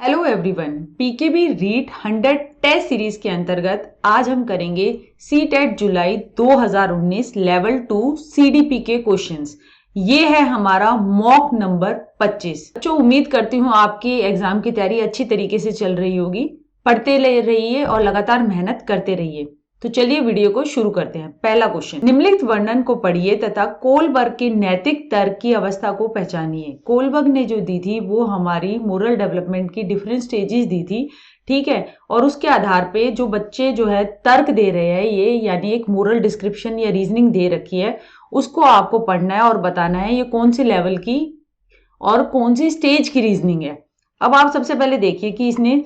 Hello everyone, PKB REET 100 test series के अंतर्गत आज हम करेंगे सीटेट जुलाई 2019 लेवल 2 सीडीपी के क्वेश्चंस। ये है हमारा मॉक नंबर 25। बच्चों, उम्मीद करती हूँ आपकी एग्जाम की तैयारी अच्छी तरीके से चल रही होगी। पढ़ते रहिए और लगातार मेहनत करते रहिए। तो चलिए वीडियो को शुरू करते हैं। पहला क्वेश्चन, निम्नलिखित वर्णन को पढ़िए तथा कोलबर्ग के नैतिक तर्क की अवस्था को पहचानिए। कोलबर्ग ने जो दी थी वो हमारी मोरल डेवलपमेंट की डिफरेंट स्टेजेस दी थी, ठीक है। और उसके आधार पे जो बच्चे जो है तर्क दे रहे हैं, ये यानी एक मोरल डिस्क्रिप्शन या रीजनिंग दे रखी है, उसको आपको पढ़ना है और बताना है ये कौन सी लेवल की और कौन सी स्टेज की रीजनिंग है। अब आप सबसे पहले देखिए कि इसने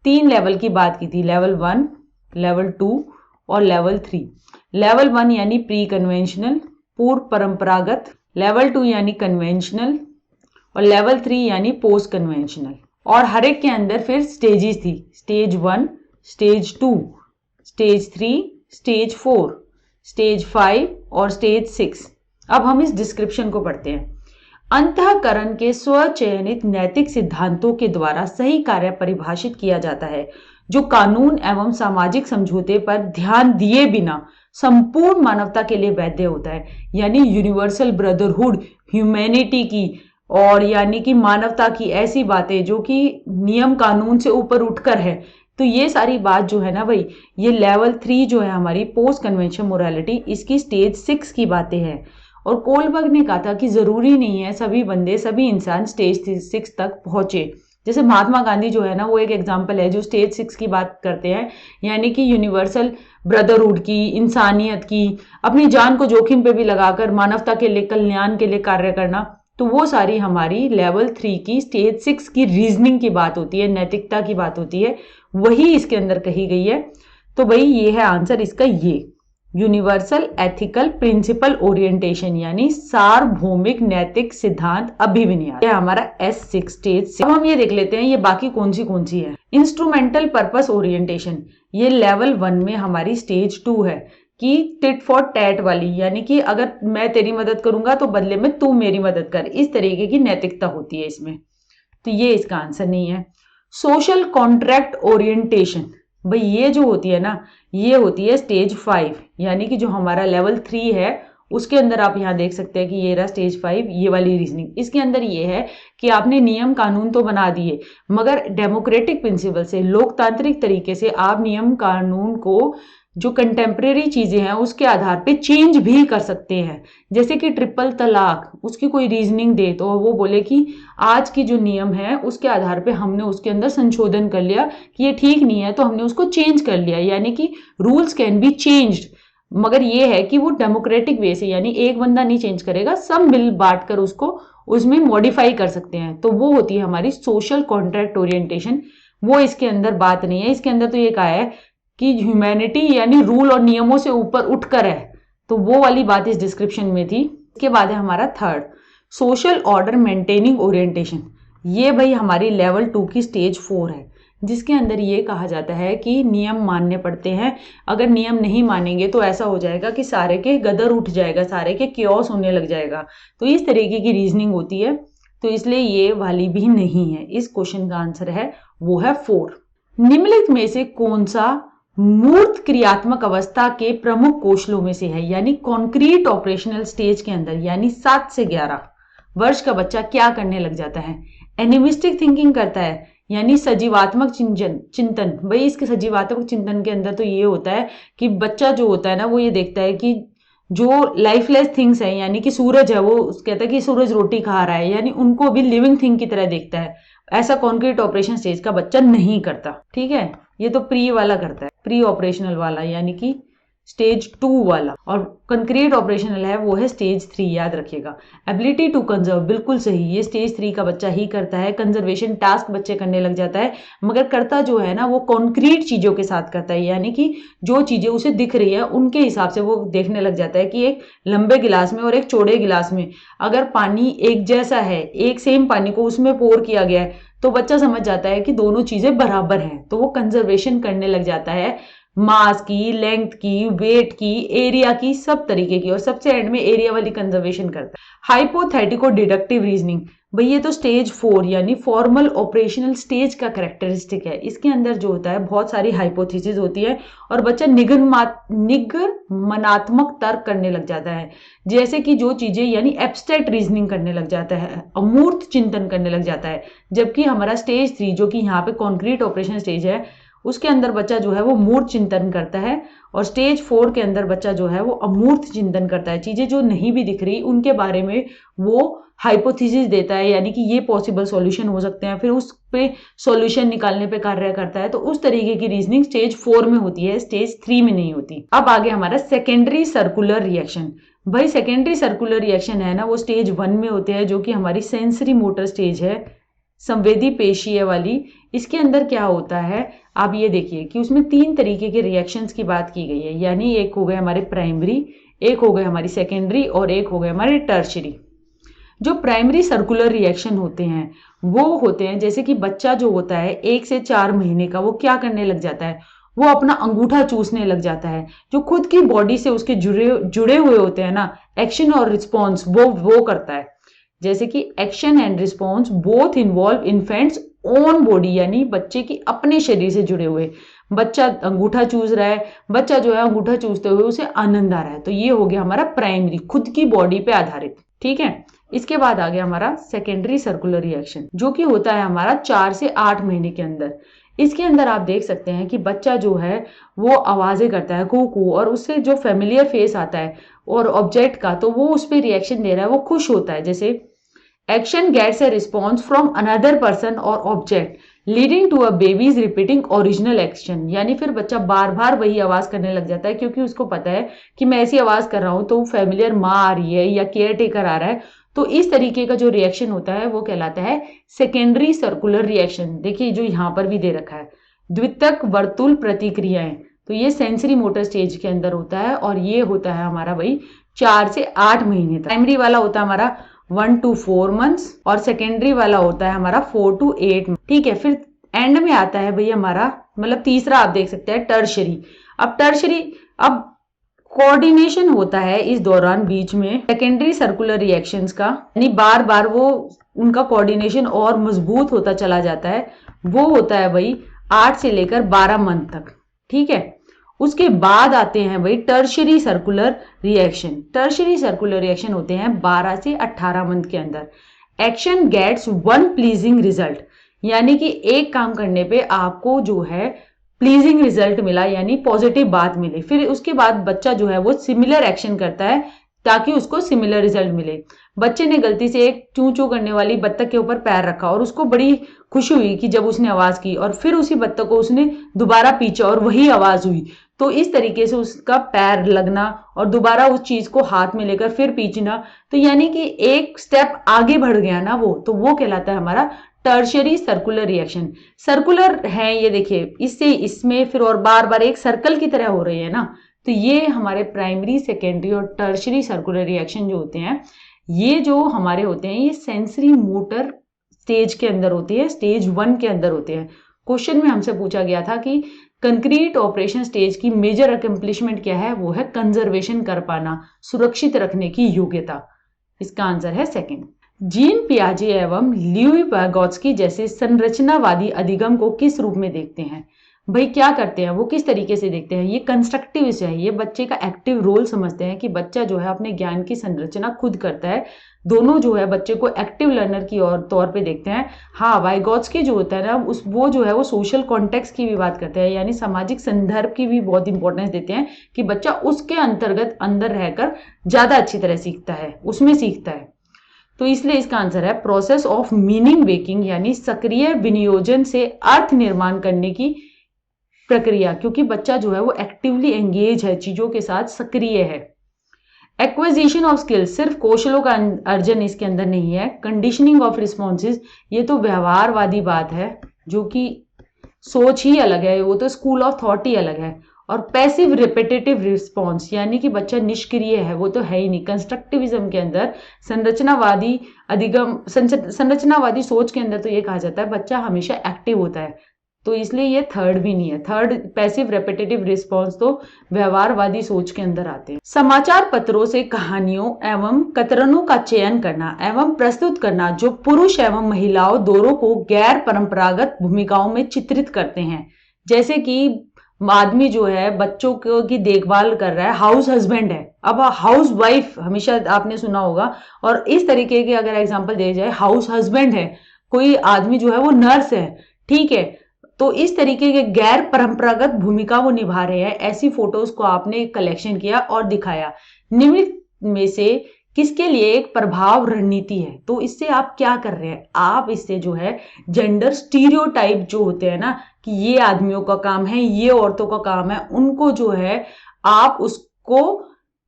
3 लेवल की बात की थी, लेवल 1, लेवल 2 और लेवल 3। लेवल 1 यानी प्री कन्वेंशनल, पूर्व परंपरागत, लेवल 2 यानी कन्वेंशनल और लेवल 3 यानी पोस्ट कन्वेंशनल। और हर एक के अंदर फिर स्टेजेस थी, stage 1, stage 2, stage 3, stage 4, stage 5 और स्टेज 6। अब हम इस डिस्क्रिप्शन को पढ़ते हैं। अंतःकरण के स्वचयनित नैतिक सिद्धांतों के द्वारा सही कार्य परिभाषित किया जाता है, जो कानून एवं सामाजिक समझौते पर ध्यान दिए बिना संपूर्ण मानवता के लिए वैध होता है। यानी यूनिवर्सल ब्रदरहुड, ह्यूमैनिटी की और यानी कि मानवता की ऐसी बातें जो कि नियम कानून से ऊपर उठकर है। तो ये सारी बात जो है ना भाई, ये लेवल 3 जो है हमारी पोस्ट कन्वेंशन मोरालिटी, इसकी स्टेज 6 की बातें हैं। और कोलबर्ग ने कहा था कि जरूरी नहीं है सभी बंदे, सभी इंसान स्टेज 6 तक पहुंचे। जैसे महात्मा गांधी जो है ना, वो एक एग्जाम्पल है जो स्टेज 6 की बात करते हैं, यानी कि यूनिवर्सल ब्रदरहुड की, इंसानियत की, अपनी जान को जोखिम पे भी लगाकर मानवता के लिए, कल्याण के लिए कार्य करना। तो वो सारी हमारी लेवल 3 की स्टेज 6 की रीजनिंग की बात होती है, नैतिकता की बात होती है, वही इसके अंदर कही गई है। तो भाई ये है आंसर इसका, ये यूनिवर्सल एथिकल प्रिंसिपल ओरिएंटेशन यानी सार्वभौमिक नैतिक सिद्धांत अभिविन्यास, ये हमारा S6 स्टेज। अब हम ये देख लेते हैं ये बाकी कौन सी है। इंस्ट्रूमेंटल पर्पस ओरिएंटेशन, ये लेवल 1 में हमारी स्टेज 2 है कि टिट फॉर टैट वाली, यानी कि अगर मैं तेरी मदद करूंगा तो बदले में तू मेरी मदद कर, इस तरीके की नैतिकता होती है इसमें। तो ये इसका आंसर नहीं है। सोशल कॉन्ट्रैक्ट ओरिएंटेशन, भाई ये जो होती है ना, ये होती है स्टेज 5, यानी कि जो हमारा लेवल 3 है उसके अंदर आप यहाँ देख सकते हैं कि ये रहा स्टेज 5, ये वाली रीजनिंग। इसके अंदर ये है कि आपने नियम कानून तो बना दिए, मगर डेमोक्रेटिक प्रिंसिपल से, लोकतांत्रिक तरीके से आप नियम कानून को जो कंटेम्प्रेरी चीजें हैं उसके आधार पे चेंज भी कर सकते हैं। जैसे कि ट्रिपल तलाक, उसकी कोई रीजनिंग दे तो वो बोले कि आज की जो नियम है उसके आधार पे हमने उसके अंदर संशोधन कर लिया कि ये ठीक नहीं है, तो हमने उसको चेंज कर लिया, यानी कि रूल्स कैन बी चेंज्ड। मगर ये है कि वो डेमोक्रेटिक वे से, यानी एक बंदा नहीं चेंज करेगा, सब मिल बांट कर उसको उसमें मॉडिफाई कर सकते हैं। तो वो होती है हमारी सोशल कॉन्ट्रैक्ट ओरिएंटेशन। वो इसके अंदर बात नहीं है। इसके अंदर तो ये कहा है कि ह्यूमैनिटी यानी रूल और नियमों से ऊपर उठकर है, तो वो वाली बात इस डिस्क्रिप्शन में थी। इसके बाद है हमारा third, social order maintaining orientation. ये भाई हमारी लेवल 2 की स्टेज 4 है, जिसके अंदर ये कहा जाता है कि नियम मानने पड़ते हैं। अगर नियम नहीं मानेंगे तो ऐसा हो जाएगा कि सारे के गदर उठ जाएगा, सारे के क्योस होने लग जाएगा। तो इस तरीके की रीजनिंग होती है, तो इसलिए ये वाली भी नहीं है। इस क्वेश्चन का आंसर है वो है 4। निम्नलिखित में से कौन सा मूर्त क्रियात्मक अवस्था के प्रमुख कौशलों में से है, यानी कॉन्क्रीट ऑपरेशनल स्टेज के अंदर, यानी 7 से 11 वर्ष का बच्चा क्या करने लग जाता है? एनिमिस्टिक थिंकिंग करता है, यानी सजीवात्मक चिंतन। भाई इसके सजीवात्मक चिंतन के अंदर तो ये होता है कि बच्चा जो होता है ना, वो ये देखता है कि जो लाइफलेस थिंग्स है, यानी कि सूरज है, वो कहता है कि सूरज रोटी खा रहा है, यानी उनको भी लिविंग थिंग की तरह देखता है। ऐसा कॉन्क्रीट ऑपरेशन स्टेज का बच्चा नहीं करता, ठीक है। ये तो प्री वाला करता है, प्री ऑपरेशनल वाला, यानी कि स्टेज 2 वाला। और कंक्रीट ऑपरेशनल है वो है स्टेज 3, याद रखिएगा। एबिलिटी टू कंजर्व, बिल्कुल सही, ये स्टेज 3 का बच्चा ही करता है। कंजर्वेशन टास्क बच्चे करने लग जाता है, मगर करता जो है ना वो कॉन्क्रीट चीजों के साथ करता है, यानी कि जो चीजें उसे दिख रही है उनके हिसाब से वो देखने लग जाता है कि एक लंबे गिलास में और एक चौड़े गिलास में अगर पानी एक जैसा है, एक सेम पानी को उसमें पोर किया गया है, तो बच्चा समझ जाता है कि दोनों चीजें बराबर हैं। तो वो कंजर्वेशन करने लग जाता है, मास की, लेंथ की, वेट की, एरिया की, सब तरीके की, और सबसे एंड में एरिया वाली कंजर्वेशन करता है। हाइपोथेटिको डिडक्टिव रीजनिंग, भाई ये तो स्टेज 4 यानी फॉर्मल ऑपरेशनल स्टेज का कैरेक्टरिस्टिक है। इसके अंदर जो होता है बहुत सारी हाइपोथेसिस होती है और बच्चा निगमनात्मक तर्क करने लग जाता है, जैसे कि जो चीजें यानी एब्स्ट्रैक्ट रीजनिंग करने लग जाता है, अमूर्त चिंतन करने लग जाता है। जबकि हमारा स्टेज 3 जो कि यहाँ पे कॉन्क्रीट ऑपरेशन स्टेज है, उसके अंदर बच्चा जो है वो मूर्त चिंतन करता है, और स्टेज 4 के अंदर बच्चा जो है वो अमूर्त चिंतन करता है। चीजें जो नहीं भी दिख रही उनके बारे में वो हाइपोथेसिस देता है, यानी कि ये पॉसिबल सॉल्यूशन हो सकते हैं, फिर उस पे सॉल्यूशन निकालने पे कार्य करता है। तो उस तरीके की रीजनिंग स्टेज 4 में होती है, स्टेज 3 में नहीं होती। अब आगे हमारा सेकेंडरी सर्कुलर रिएक्शन। भाई सेकेंडरी सर्कुलर रिएक्शन है ना, वो स्टेज 1 में होते हैं, जो कि हमारी सेंसरी मोटर स्टेज है, संवेदी पेशीय वाली। इसके अंदर क्या होता है, आप ये देखिए कि उसमें 3 तरीके के रिएक्शंस की बात की गई है, यानी एक हो गए हमारे प्राइमरी, एक हो गए हमारी सेकेंडरी और एक हो गए हमारे टर्शियरी। जो प्राइमरी सर्कुलर रिएक्शन होते हैं वो होते हैं जैसे कि बच्चा जो होता है 1 से 4 महीने का, वो क्या करने लग जाता है, वो अपना अंगूठा चूसने लग जाता है। जो खुद की बॉडी से उसके जुड़े हुए होते हैं ना, एक्शन और रिस्पॉन्स वो करता है। जैसे कि action and response both involve infants own body, यानी बच्चे की अपने शरीर से जुड़े हुए। बच्चा अंगूठा चूस रहा है, बच्चा जो है अंगूठा चूसते हुए उसे आनंद आ रहा है, तो ये हो गया हमारा प्राइमरी, खुद की बॉडी पे आधारित। ठीक है, इसके बाद आ गया हमारा सेकेंडरी सर्कुलर रिएक्शन, जो कि होता है हमारा 4 से 8 महीने के अंदर। इसके अंदर आप देख सकते हैं कि बच्चा जो है वो आवाजें करता है कू कू, और उससे जो फेमिलियर फेस आता है और ऑब्जेक्ट का, तो वो उस पर रिएक्शन दे रहा है, वो खुश होता है। जैसे action gets a response from another person or object leading to a baby's repeating original action, यानी फिर बच्चा बार बार वही आवाज करने लग जाता है, क्योंकि उसको पता है कि मैं ऐसी आवाज कर रहा हूं तो फेमिलियर माँ आ रही है या केयर टेकर आ रहा है। तो इस तरीके का जो रिएक्शन होता है वो कहलाता है सेकेंडरी सर्कुलर रिएक्शन। देखिए जो यहां पर भी दे रखा है, द्वितक वर्तुल प्रतिक्रियाएं, तो ये सेंसरी मोटर स्टेज के अंदर होता है, और ये होता है हमारा भाई 4 से 8 महीने तक। प्राइमरी वाला होता है हमारा 1 to 4 months और सेकेंडरी वाला होता है हमारा 4 to 8 months। ठीक है, फिर एंड में आता है भाई हमारा, मतलब तीसरा आप देख सकते हैं टर्शरी। अब टर्शरी, अब कोऑर्डिनेशन होता है इस दौरान बीच में सेकेंडरी सर्कुलर रिएक्शंस का, यानी बार बार वो उनका कोऑर्डिनेशन और मजबूत होता चला जाता है। वो होता है भाई 8 से लेकर 12 मंथ तक। ठीक है, उसके बाद आते हैं भाई tertiary circular reaction. Tertiary circular reaction होते हैं 12 से 18 मंथ के अंदर। Action gets one pleasing result, यानी कि एक काम करने पे आपको जो है प्लीजिंग रिजल्ट मिला, यानी पॉजिटिव बात मिली, फिर उसके बाद बच्चा जो है वो सिमिलर एक्शन करता है ताकि उसको सिमिलर रिजल्ट मिले। बच्चे ने गलती से एक चू चू करने वाली बत्तख के ऊपर पैर रखा और उसको बड़ी खुशी हुई कि जब उसने आवाज की, और फिर उसी बत्तख को उसने दोबारा पीछा और वही आवाज हुई। तो इस तरीके से उसका पैर लगना और दोबारा उस चीज को हाथ में लेकर फिर पीछना, तो यानी कि एक स्टेप आगे बढ़ गया ना वो, तो वो कहलाता है हमारा टर्शियरी सर्कुलर रिएक्शन। सर्कुलर है ये देखिए, इससे इसमें फिर और बार बार एक सर्कल की तरह हो रही है ना। तो ये हमारे प्राइमरी, सेकेंडरी और टर्शियरी सर्कुलर रिएक्शन जो होते हैं, ये जो हमारे होते हैं, ये सेंसरी मोटर स्टेज के अंदर होती है, स्टेज 1 के अंदर होते हैं। क्वेश्चन में हमसे पूछा गया था कि कंक्रीट ऑपरेशन स्टेज की मेजर अकम्प्लिशमेंट क्या है, वो है कंजर्वेशन कर पाना, सुरक्षित रखने की योग्यता। इसका आंसर है सेकंड। जीन पियाजे एवं ल्यूई वाइगोत्स्की जैसे संरचनावादी अधिगम को किस रूप में देखते हैं? भाई क्या करते हैं वो, किस तरीके से देखते हैं? ये कंस्ट्रक्टिविस्ट है, ये बच्चे का एक्टिव रोल समझते हैं कि बच्चा जो है अपने ज्ञान की संरचना खुद करता है। दोनों जो है बच्चे को एक्टिव लर्नर की और तौर पे देखते हैं। हाँ, वाइगोत्स्की जो होता है ना, वो जो है वो सोशल कॉन्टेक्स्ट की भी बात करते हैं, यानी सामाजिक संदर्भ की भी बहुत इंपॉर्टेंस देते हैं कि बच्चा उसके अंतर्गत अंदर रहकर ज्यादा अच्छी तरह सीखता है, उसमें सीखता है। तो इसलिए इसका आंसर है प्रोसेस ऑफ मीनिंग मेकिंग, यानी सक्रिय विनियोजन से अर्थ निर्माण करने की प्रक्रिया, क्योंकि बच्चा जो है वो एक्टिवली एंगेज है, चीजों के साथ सक्रिय है। एक्विजिशन ऑफ स्किल्स, सिर्फ कौशलों का अर्जन इसके अंदर नहीं है। कंडीशनिंग ऑफ रिस्पॉन्सेज, ये तो व्यवहारवादी बात है, जो कि सोच ही अलग है, वो तो स्कूल ऑफ थॉट ही अलग है। और पैसिव रिपीटेटिव रिस्पॉन्स, यानी कि बच्चा निष्क्रिय है, वो तो है ही नहीं। कंस्ट्रक्टिविज्म के अंदर संरचनावादी सोच के अंदर तो ये कहा जाता है बच्चा हमेशा एक्टिव होता है। तो इसलिए ये थर्ड भी नहीं है। थर्ड पैसिव रेपिटेटिव रिस्पॉन्स तो व्यवहारवादी सोच के अंदर आते हैं। समाचार पत्रों से कहानियों एवं कतरनों का चयन करना एवं प्रस्तुत करना जो पुरुष एवं महिलाओं दोनों को गैर परंपरागत भूमिकाओं में चित्रित करते हैं। जैसे कि आदमी जो है बच्चों की देखभाल कर रहा है, हाउस हस्बैंड है। अब हाउस वाइफ हमेशा आपने सुना होगा, और इस तरीके के अगर एग्जांपल दिया जाए, हाउस हस्बैंड है, कोई आदमी जो है वो नर्स है, ठीक है, तो इस तरीके के गैर परंपरागत भूमिका वो निभा रहे हैं। ऐसी फोटोज को आपने कलेक्शन किया और दिखाया। निम्न में से किसके लिए एक प्रभाव रणनीति है? तो इससे आप क्या कर रहे हैं? आप इससे जो है जेंडर स्टीरियोटाइप जो होते हैं ना, कि ये आदमियों का काम है, ये औरतों का काम है, उनको जो है आप उसको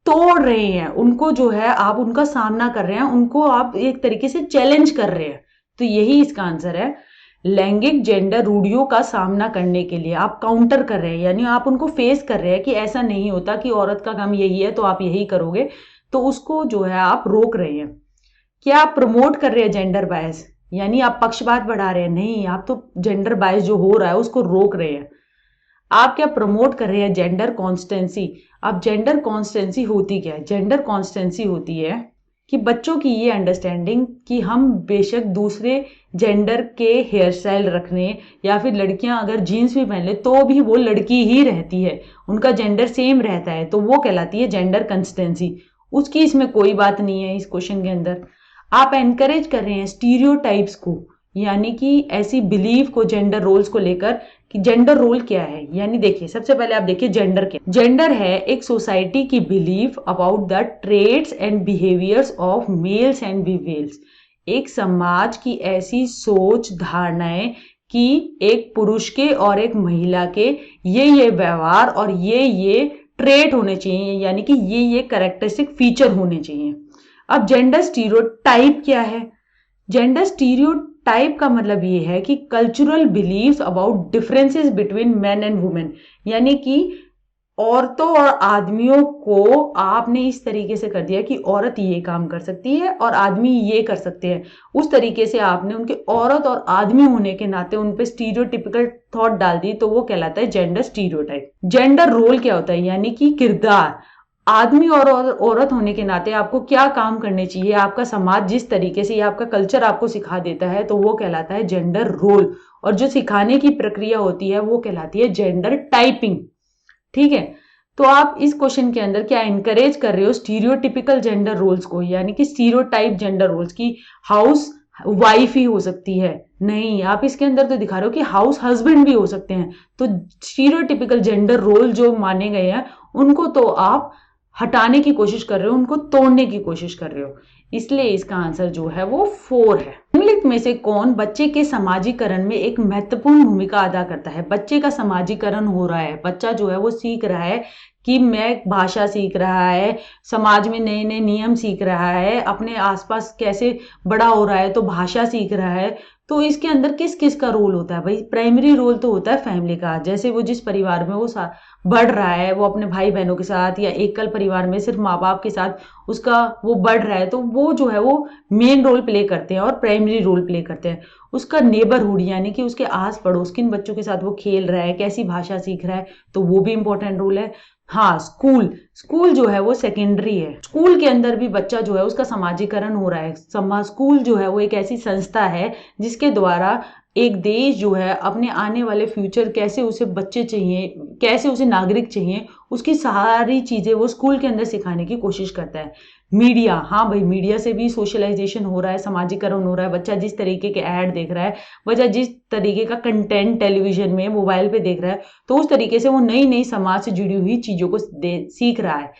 तोड़ रहे हैं, उनको जो है आप उनका सामना कर रहे हैं, उनको आप एक तरीके से चैलेंज कर रहे हैं। तो यही इसका आंसर है। लैंगिक जेंडर रूढ़ियों का सामना करने के लिए आप काउंटर कर रहे हैं, यानी आप उनको फेस कर रहे हैं कि ऐसा नहीं होता कि औरत का काम यही है तो आप यही करोगे, तो उसको जो है आप रोक रहे हैं। क्या आप प्रमोट कर रहे हैं जेंडर बायस, यानी आप पक्षपात बढ़ा रहे हैं? नहीं, आप तो जेंडर बायस जो हो रहा है उसको रोक रहे हैं। आप क्या प्रमोट कर रहे हैं जेंडर कॉन्स्टेंसी? अब जेंडर कॉन्स्टेंसी होती क्या है? जेंडर कॉन्स्टेंसी होती है कि बच्चों की ये अंडरस्टैंडिंग कि हम बेशक दूसरे जेंडर के हेयर स्टाइल रखने, या फिर लड़कियां अगर जीन्स भी पहन ले तो भी वो लड़की ही रहती है, उनका जेंडर सेम रहता है, तो वो कहलाती है जेंडर कंसिस्टेंसी। उसकी इसमें कोई बात नहीं है इस क्वेश्चन के अंदर। आप एनकरेज कर रहे हैं स्टीरियोटाइप्स को, यानी कि ऐसी बिलीव को जेंडर रोल्स को लेकर कि जेंडर रोल क्या है। यानी देखिए, सबसे पहले आप देखिए जेंडर क्या। जेंडर है एक सोसाइटी की believe about the traits and behaviours of males and females. एक समाज की ऐसी सोच धारणाएं कि एक पुरुष के और एक महिला के ये व्यवहार और ये ट्रेट होने चाहिए, यानी कि ये कैरेक्टरिस्टिक फीचर होने चाहिए। अब जेंडर स्टीरियोटाइप क्या है? जेंडर स्टीरियोटाइप का मतलब ये है कि cultural believes about differences between men and women, यानी कि औरतों और आदमियों को आपने इस तरीके से कर दिया कि औरत ये काम कर सकती है और आदमी ये कर सकते हैं। उस तरीके से आपने उनके औरत और आदमी होने के नाते उन पे स्टीरियोटिपिकल थॉट डाल दी, तो वो कहलाता है जेंडर स्टीरियोटाइप। जेंडर रोल क्या होता है? यानी कि किरदार। आदमी और औरत होने के नाते आपको क्या काम करने चाहिए, आपका समाज जिस तरीके से या आपका कल्चर आपको सिखा देता है, तो वो कहलाता है जेंडर रोल। और जो सिखाने की प्रक्रिया होती है वो कहलाती है जेंडर टाइपिंग। ठीक है, तो आप इस क्वेश्चन के अंदर क्या एनकरेज कर रहे हो? स्टीरियोटिपिकल जेंडर रोल्स को, यानी कि स्टीरियोटाइप जेंडर रोल्स की हाउस वाइफ ही हो सकती है। नहीं, आप इसके अंदर तो दिखा रहे हो कि हाउस हस्बैंड भी हो सकते हैं। तो स्टीरियोटिपिकल जेंडर रोल जो माने गए हैं उनको तो आप हटाने की कोशिश कर रहे हो, उनको तोड़ने की कोशिश कर रहे हो। इसलिए इसका आंसर जो है वो 4 है। निम्नलिखित में से कौन बच्चे के समाजीकरण में एक महत्वपूर्ण भूमिका अदा करता है? बच्चे का समाजीकरण हो रहा है, बच्चा जो है वो सीख रहा है कि मैं भाषा सीख रहा है, समाज में नए नए नियम सीख रहा है, अपने आसपास कैसे बड़ा हो रहा है तो भाषा सीख रहा है। तो इसके अंदर किस किस का रोल होता है? भाई प्राइमरी रोल तो होता है फैमिली का। जैसे वो जिस परिवार में वो बढ़ रहा है, वो अपने भाई बहनों के साथ या एकल परिवार में सिर्फ माँ बाप के साथ उसका वो बढ़ रहा है, तो वो जो है वो मेन रोल प्ले करते हैं और प्राइमरी रोल प्ले करते हैं। उसका नेबरहुड, यानी कि उसके आस पड़ोस किन बच्चों के साथ वो खेल रहा है, कैसी भाषा सीख रहा है, तो वो भी इंपॉर्टेंट रोल है। हाँ, स्कूल जो है वो सेकेंडरी है। स्कूल के अंदर भी बच्चा जो है उसका समाजीकरण हो रहा है। स्कूल जो है वो एक ऐसी संस्था है जिसके द्वारा एक देश जो है अपने आने वाले फ्यूचर, कैसे उसे बच्चे चाहिए, कैसे उसे नागरिक चाहिए, उसकी सारी चीजें वो स्कूल के अंदर सिखाने की कोशिश करता है। मीडिया, हाँ भाई, मीडिया से भी सोशलाइजेशन हो रहा है, समाजीकरण हो रहा है। बच्चा जिस तरीके के ऐड देख रहा है, बच्चा जिस तरीके का कंटेंट टेलीविजन में, मोबाइल पे देख रहा है, तो उस तरीके से वो नई नई समाज से जुड़ी हुई चीजों को सीख रहा है।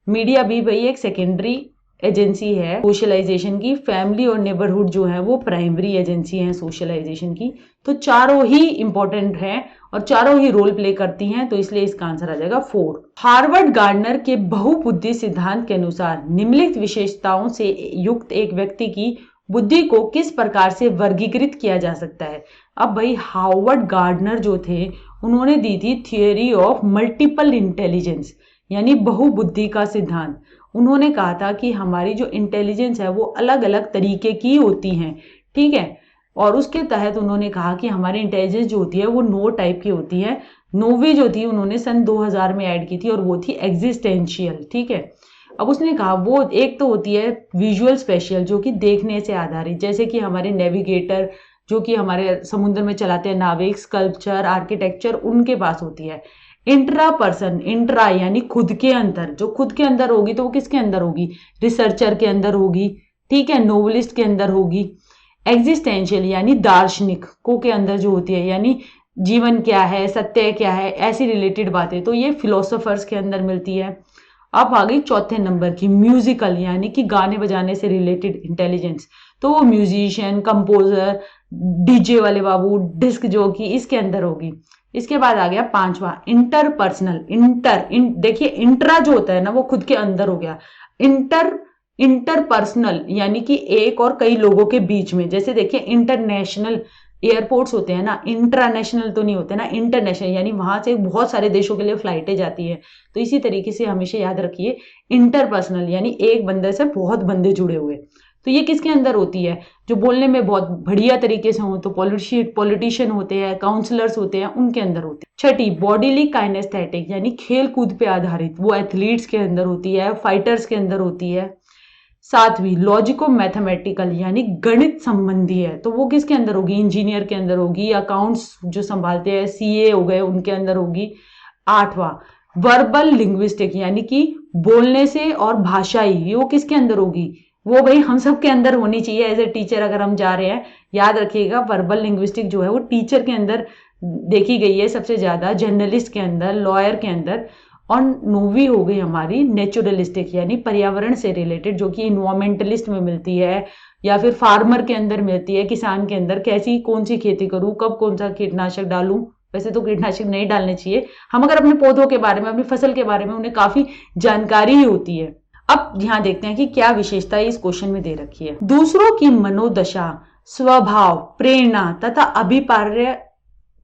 मीडिया भी भाई एक सेकेंडरी एजेंसी है सोशलाइजेशन की। फैमिली और नेबरहुड जो है वो प्राइमरी एजेंसी है सोशलाइजेशन की। तो चारों ही इंपॉर्टेंट हैं और चारों ही रोल प्ले करती हैं, तो इसलिए इसका आंसर आ जाएगा 4। हार्वर्ड गार्डनर के बहुबुद्धि सिद्धांत के अनुसार निम्नलिखित विशेषताओं से युक्त एक व्यक्ति की बुद्धि को किस प्रकार से वर्गीकृत किया जा सकता है? अब भाई हार्वर्ड गार्डनर जो थे उन्होंने दी थी थियोरी ऑफ मल्टीपल इंटेलिजेंस, यानी बहुबुद्धि का सिद्धांत। उन्होंने कहा था कि हमारी जो इंटेलिजेंस है वो अलग अलग तरीके की होती हैं। ठीक है, और उसके तहत उन्होंने कहा कि हमारी इंटेलिजेंस जो होती है वो 9 टाइप की होती है। 9वीं जो थी उन्होंने सन 2000 में ऐड की थी और वो थी एग्जिस्टेंशियल। ठीक है, अब उसने कहा वो एक तो होती है विजुअल स्पेशियल जो कि देखने से आधारित, जैसे कि हमारे नेविगेटर जो कि हमारे समुद्र में चलाते हैं नाविक, स्कल्पचर, आर्किटेक्चर, उनके पास होती है। इंट्रा पर्सन, इंट्रा यानी खुद के अंदर, जो खुद के अंदर होगी तो वो किसके अंदर होगी, रिसर्चर के अंदर होगी। ठीक है, नोवेलिस्ट के अंदर होगी। एग्जिस्टेंशियल यानी दार्शनिक को के अंदर जो होती है, यानी जीवन क्या है, सत्य क्या है, ऐसी रिलेटेड बातें, तो ये फिलोसोफर्स के अंदर मिलती है। अब आ गई चौथे नंबर की म्यूजिकल यानी कि गाने बजाने से रिलेटेड इंटेलिजेंस, तो वो म्यूजिशियन, कंपोजर, डीजे वाले बाबू, डिस्क जॉकी, इसके अंदर होगी। इसके बाद आ गया पांचवा इंटरपर्सनल। देखिए इंट्रा जो होता है ना वो खुद के अंदर हो गया। इंटरपर्सनल यानी कि एक और कई लोगों के बीच में, जैसे देखिए इंटरनेशनल एयरपोर्ट्स होते हैं ना, इंटरनेशनल तो नहीं होते ना, इंटरनेशनल यानी वहां से बहुत सारे देशों के लिए फ्लाइटें जाती है। तो इसी तरीके से हमेशा याद रखिए इंटरपर्सनल यानी एक बंदे से बहुत बंदे जुड़े हुए। तो ये किसके अंदर होती है, जो बोलने में बहुत बढ़िया तरीके से हो, तो पॉलिटिशियन होते हैं, काउंसलर्स होते हैं, उनके अंदर होती है। छठी बॉडीली काइनेस्थेटिक यानी खेल कूद पे आधारित, वो एथलीट्स के अंदर होती है, फाइटर्स के अंदर होती है। सातवीं लॉजिको मैथमेटिकल यानी गणित संबंधी है, तो वो किसके अंदर होगी, इंजीनियर के अंदर होगी, अकाउंट्स जो संभालते हैं सीए हो गए उनके अंदर होगी। आठवां वर्बल लिंग्विस्टिक यानी कि बोलने से और भाषाई, वो किसके अंदर होगी, वो भाई हम सब के अंदर होनी चाहिए एज ए टीचर अगर हम जा रहे हैं। याद रखिएगा वर्बल लिंग्विस्टिक जो है वो टीचर के अंदर देखी गई है सबसे ज्यादा, जर्नलिस्ट के अंदर, लॉयर के अंदर। और 9वीं हो गई हमारी नेचुरलिस्टिक यानी पर्यावरण से रिलेटेड, जो कि इन्वायरमेंटलिस्ट में मिलती है या फिर फार्मर के अंदर मिलती है, किसान के अंदर, कैसी कौन सी खेती करूं, कब कौन सा कीटनाशक डालूं। वैसे तो कीटनाशक नहीं डालने चाहिए, हम अगर अपने पौधों के बारे में, अपनी फसल के बारे में उन्हें काफी जानकारी ही होती है। अब यहां देखते हैं कि क्या विशेषता इस क्वेश्चन में दे रखी है। दूसरों की मनोदशा, स्वभाव, प्रेरणा तथा अभिप्राय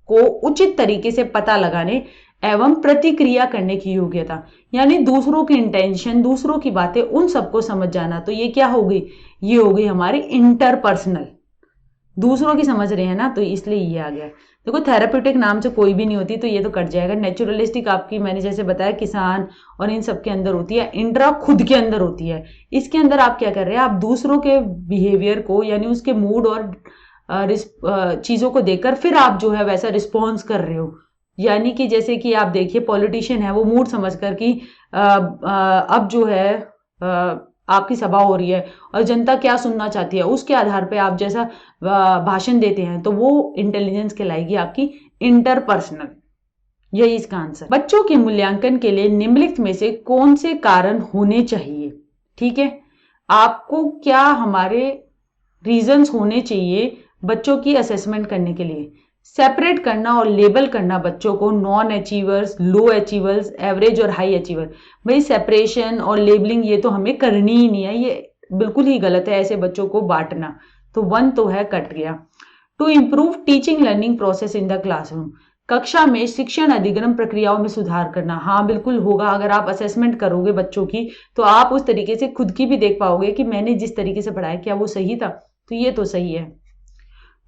को उचित तरीके से पता लगाने एवं प्रतिक्रिया करने की योग्यता, यानी दूसरों की इंटेंशन, दूसरों की बातें, उन सबको समझ जाना। तो ये क्या हो गई, ये हो गई हमारी इंटरपर्सनल, दूसरों की समझ रहे हैं ना, तो इसलिए ये आ गया। देखो थेराप्यूटिक नाम से कोई भी नहीं होती तो ये तो कट जाएगा। नेचुरलिस्टिक आपकी मैंने जैसे बताया किसान और इन सब के अंदर होती है। इंट्रा खुद के अंदर होती है, इसके अंदर आप क्या कर रहे हैं, आप दूसरों के बिहेवियर को यानी उसके मूड और चीजों को देखकर फिर आप जो है वैसा रिस्पॉन्स कर रहे हो। यानी कि जैसे कि आप देखिए पॉलिटिशियन है, वो मूड समझ कर कि अब जो है आपकी सभा हो रही है और जनता क्या सुनना चाहती है, उसके आधार पे आप जैसा भाषण देते हैं तो वो इंटेलिजेंस कहलाएगी आपकी इंटरपर्सनल। यही इसका आंसर। बच्चों के मूल्यांकन के लिए निम्नलिखित में से कौन से कारण होने चाहिए। ठीक है, आपको क्या हमारे रीजंस होने चाहिए बच्चों की असेसमेंट करने के लिए। सेपरेट करना और लेबल करना बच्चों को, नॉन अचीवर्स, लो अचीवर्स, एवरेज और हाई अचीवर। भाई सेपरेशन और लेबलिंग ये तो हमें करनी ही नहीं है, ये बिल्कुल ही गलत है ऐसे बच्चों को बांटना। तो 1 तो है, कट गया। To improve teaching learning process in the classroom, कक्षा में शिक्षण अधिगम प्रक्रियाओं में सुधार करना। हाँ बिल्कुल होगा, अगर आप असेसमेंट करोगे बच्चों की तो आप उस तरीके से खुद की भी देख पाओगे कि मैंने जिस तरीके से पढ़ाया क्या वो सही था, तो ये तो सही है।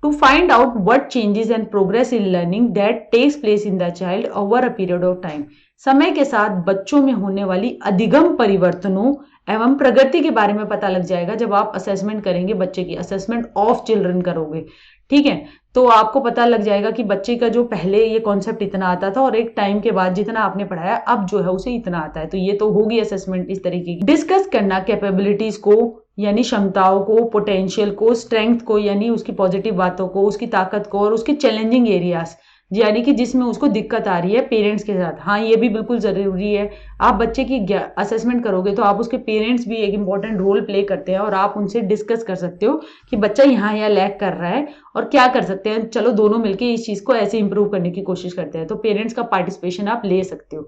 To find out what changes and progress in learning that takes place in the child over a period of time, समय के साथ बच्चों में होने वाली अधिगम परिवर्तनों एवं प्रगति के बारे में पता लग जाएगा जब आप असेसमेंट करेंगे बच्चे की, असेसमेंट ऑफ चिल्ड्रन करोगे। ठीक है, तो आपको पता लग जाएगा कि बच्चे का जो पहले ये कॉन्सेप्ट इतना आता था और एक टाइम के बाद जितना आपने पढ़ाया अब जो है उसे इतना आता है, तो ये तो होगी असेसमेंट इस तरीके की। डिस्कस करना कैपेबिलिटीज को यानी क्षमताओं को, पोटेंशियल को, स्ट्रेंथ को यानी उसकी पॉजिटिव बातों को, उसकी ताकत को, और उसके चैलेंजिंग एरियाज यानी कि जिसमें उसको दिक्कत आ रही है पेरेंट्स के साथ। हाँ ये भी बिल्कुल जरूरी है, आप बच्चे की असेसमेंट करोगे तो आप उसके पेरेंट्स भी एक इंपॉर्टेंट रोल प्ले करते हैं और आप उनसे डिस्कस कर सकते हो कि बच्चा यहाँ लैग कर रहा है और क्या कर सकते हैं, चलो दोनों मिलकर इस चीज को ऐसे इंप्रूव करने की कोशिश करते हैं। तो पेरेंट्स का पार्टिसिपेशन आप ले सकते हो।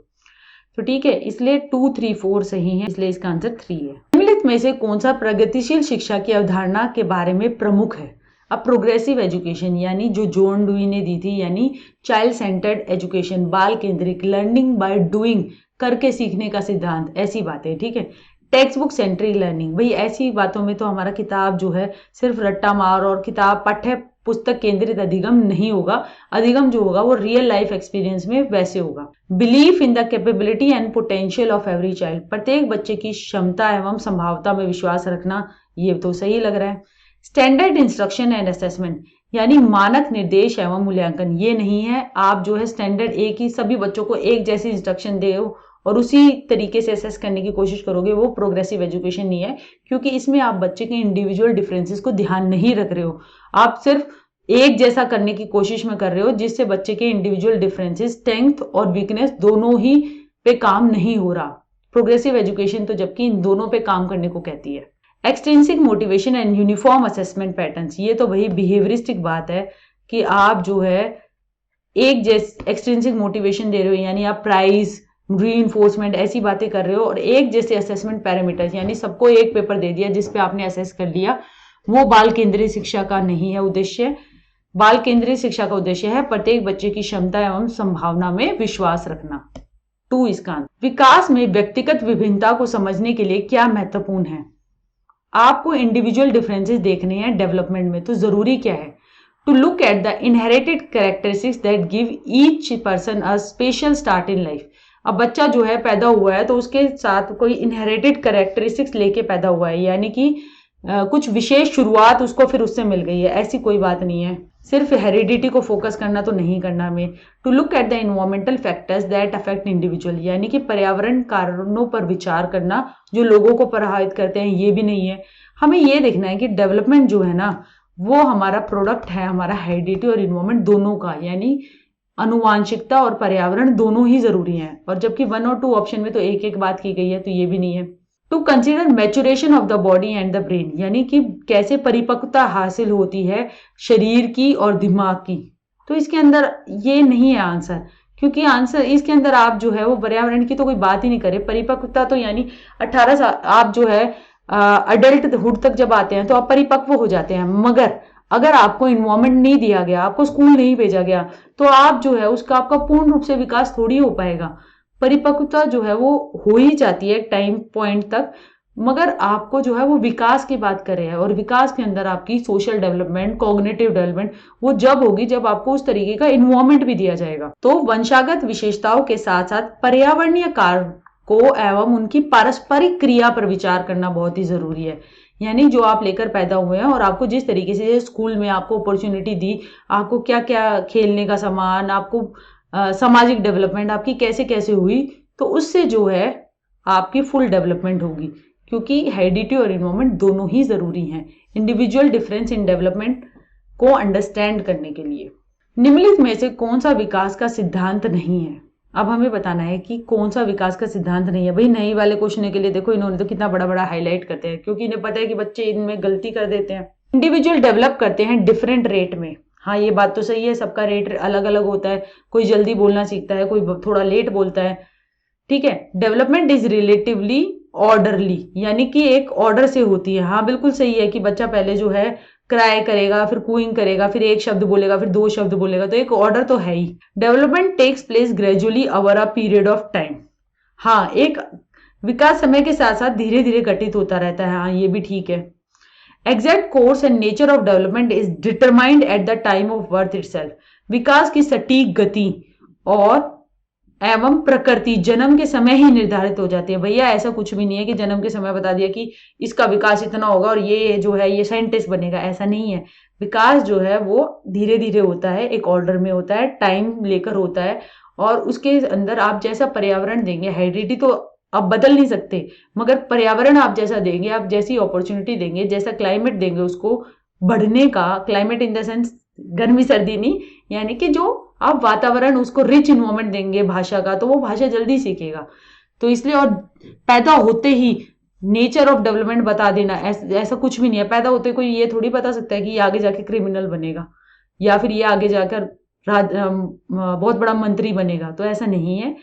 तो ठीक है, इसलिए 2, 3, 4 सही है, इसलिए इसका आंसर 3 है। निम्नलिखित में से कौन सा प्रगतिशील शिक्षा की अवधारणा के बारे में प्रमुख है। अब प्रोग्रेसिव एजुकेशन यानी जो जॉन डुई ने दी थी, यानी चाइल्ड सेंटर्ड एजुकेशन, बाल केंद्रित, लर्निंग बाय डूइंग, करके सीखने का सिद्धांत, ऐसी बातें। ठीक है, टेक्स्ट बुक सेंट्रिक लर्निंग, भाई ऐसी बातों में तो हमारा किताब जो है सिर्फ रट्टा मार और किताब पाठ्य पुस्तक केंद्रित अधिगम नहीं होगा। अधिगम जो होगा वो रियल लाइफ एक्सपीरियंस में वैसे होगा। Belief in the capability and potential of every child, प्रत्येक बच्चे की क्षमता एवं संभावना में विश्वास रखना, ये तो सही लग रहा है। स्टैंडर्ड इंस्ट्रक्शन एंड असेसमेंट, यानी मानक निर्देश एवं मूल्यांकन, ये नहीं है आप जो है स्टैंडर्ड एक ही सभी बच्चों को एक जैसी इंस्ट्रक्शन दे और उसी तरीके से असेस करने की कोशिश करोगे, वो प्रोग्रेसिव एजुकेशन नहीं है, क्योंकि इसमें आप बच्चे के इंडिविजुअल डिफरेंसेस को ध्यान नहीं रख रहे हो। आप सिर्फ एक जैसा करने की कोशिश में कर रहे हो, जिससे बच्चे के इंडिविजुअल डिफरेंसेस, स्ट्रेंथ और वीकनेस दोनों ही पे काम नहीं हो रहा। प्रोग्रेसिव एजुकेशन तो जबकि इन दोनों पे काम करने को कहती है। Extrinsic motivation and uniform assessment patterns, ये तो वही बिहेवियरिस्टिक बात है कि आप जो है एक जैसे एक्सट्रिंसिक मोटिवेशन दे रहे हो, यानी आप प्राइज, रीइंफोर्समेंट ऐसी बातें कर रहे हो, और एक जैसे असेसमेंट पैरामीटर्स, यानी सबको एक पेपर दे दिया जिसपे आपने असेस कर लिया, वो बाल केंद्रित शिक्षा का नहीं है उद्देश्य। बाल केंद्रित शिक्षा का उद्देश्य है प्रत्येक बच्चे की क्षमता एवं संभावना में विश्वास रखना। 2 इसका विकास में व्यक्तिगत विभिन्नता को समझने के लिए क्या महत्वपूर्ण है। आपको इंडिविजुअल डिफरेंसेस देखने हैं डेवलपमेंट में, तो जरूरी क्या है, to look at the inherited characteristics that give each person a special start in life. अब बच्चा जो है पैदा हुआ है तो उसके साथ कोई इनहेरिटेड कैरेक्टरिस्टिक्स लेके पैदा हुआ है, यानी कि कुछ विशेष शुरुआत उसको फिर उससे मिल गई है, ऐसी कोई बात नहीं है। सिर्फ हेरिडिटी को फोकस करना तो नहीं करना हमें। To look at the environmental factors that affect individual, यानी कि पर्यावरण कारणों पर विचार करना जो लोगों को प्रभावित करते हैं, ये भी नहीं है। हमें ये देखना है कि डेवलपमेंट जो है ना, वो हमारा प्रोडक्ट है हमारा हेरिडिटी और इन्वायरमेंट दोनों का, यानी अनुवांशिकता और पर्यावरण दोनों ही जरूरी हैं। और जबकि 1 और 2 ऑप्शन में तो एक एक बात की गई है, तो ये भी नहीं है। To consider maturation of the body and the brain, यानी कि कैसे परिपक्वता हासिल होती है शरीर की और दिमाग की, तो इसके अंदर ये नहीं है आंसर, क्योंकि आंसर इसके अंदर आप जो है वो पर्यावरण की तो कोई बात ही नहीं करे। परिपक्वता तो यानी 18 साल आप जो है अडल्टहुड तक जब आते हैं तो आप परिपक्व हो जाते हैं, मगर अगर आपको इन्वायरमेंट नहीं दिया गया, आपको स्कूल नहीं भेजा गया, तो आप जो है उसका आपका पूर्ण रूप से विकास थोड़ी हो पाएगा। परिपक्वता जो है वो हो ही जाती है टाइम पॉइंट तक, मगर आपको जो है वो विकास की बात कर रहे हैं, और विकास के अंदर आपकी सोशल डेवलपमेंट, कॉग्निटिव डेवलपमेंट वो जब होगी जब आपको उस तरीके का इन्वायरमेंट भी दिया जाएगा। तो वंशागत विशेषताओं के साथ साथ पर्यावरणीय कारकों एवं उनकी पारस्परिक क्रिया पर विचार करना बहुत ही जरूरी है। यानी जो आप लेकर पैदा हुए हैं और आपको जिस तरीके से स्कूल में आपको अपॉर्चुनिटी दी, आपको क्या क्या खेलने का सामान, आपको सामाजिक डेवलपमेंट आपकी कैसे कैसे हुई, तो उससे जो है आपकी फुल डेवलपमेंट होगी, क्योंकि हेरिडिटी और इन्वायरमेंट दोनों ही जरूरी हैं इंडिविजुअल डिफरेंस इन डेवलपमेंट को अंडरस्टैंड करने के लिए। निम्नलिखित में से कौन सा विकास का सिद्धांत नहीं है। अब हमें बताना है कि कौन सा विकास का सिद्धांत नहीं है। भाई नई वाले क्वेश्चन के लिए देखो इन्होंने तो कितना बड़ा बड़ा हाईलाइट करते हैं, क्योंकि इन्हें पता है कि बच्चे इनमें गलती कर देते हैं। इंडिविजुअल डेवलप करते हैं डिफरेंट रेट में, हाँ ये बात तो सही है, सबका रेट अलग अलग होता है, कोई जल्दी बोलना सीखता है, कोई थोड़ा लेट बोलता है, ठीक है। डेवलपमेंट इज रिलेटिवली ऑर्डरली, यानी कि एक ऑर्डर से होती है। हाँ बिल्कुल सही है कि बच्चा पहले जो है क्राई करेगा, फिर कूइंग करेगा, फिर एक शब्द बोलेगा, फिर 2 शब्द बोलेगा, तो एक ऑर्डर तो है ही। Development takes place gradually over a period of time, हाँ एक विकास समय के साथ साथ धीरे धीरे घटित होता रहता है, हाँ ये भी ठीक है। Exact course and nature of development is determined at the time of birth itself, विकास की सटीक गति और एवं प्रकृति जन्म के समय ही निर्धारित हो जाती है। भैया ऐसा कुछ भी नहीं है कि जन्म के समय बता दिया कि इसका विकास इतना होगा और ये जो है ये साइंटिस्ट बनेगा, ऐसा नहीं है। विकास जो है वो धीरे धीरे होता है, एक ऑर्डर में होता है, टाइम लेकर होता है, और उसके अंदर आप जैसा पर्यावरण देंगे, हेरिडिटी तो आप बदल नहीं सकते, मगर पर्यावरण आप जैसा देंगे, आप जैसी अपॉर्चुनिटी देंगे, जैसा क्लाइमेट देंगे उसको बढ़ने का, क्लाइमेट इन द सेंस गर्मी सर्दी नहीं, यानी कि जो आप वातावरण उसको रिच इन्वायरमेंट देंगे भाषा का, तो वो भाषा जल्दी सीखेगा। तो इसलिए, और पैदा होते ही नेचर ऑफ डेवलपमेंट बता देना ऐसा कुछ भी नहीं है। पैदा होते कोई ये थोड़ी बता सकता है कि ये आगे जाके क्रिमिनल बनेगा या फिर ये आगे जाकर बहुत बड़ा मंत्री बनेगा, तो ऐसा नहीं है।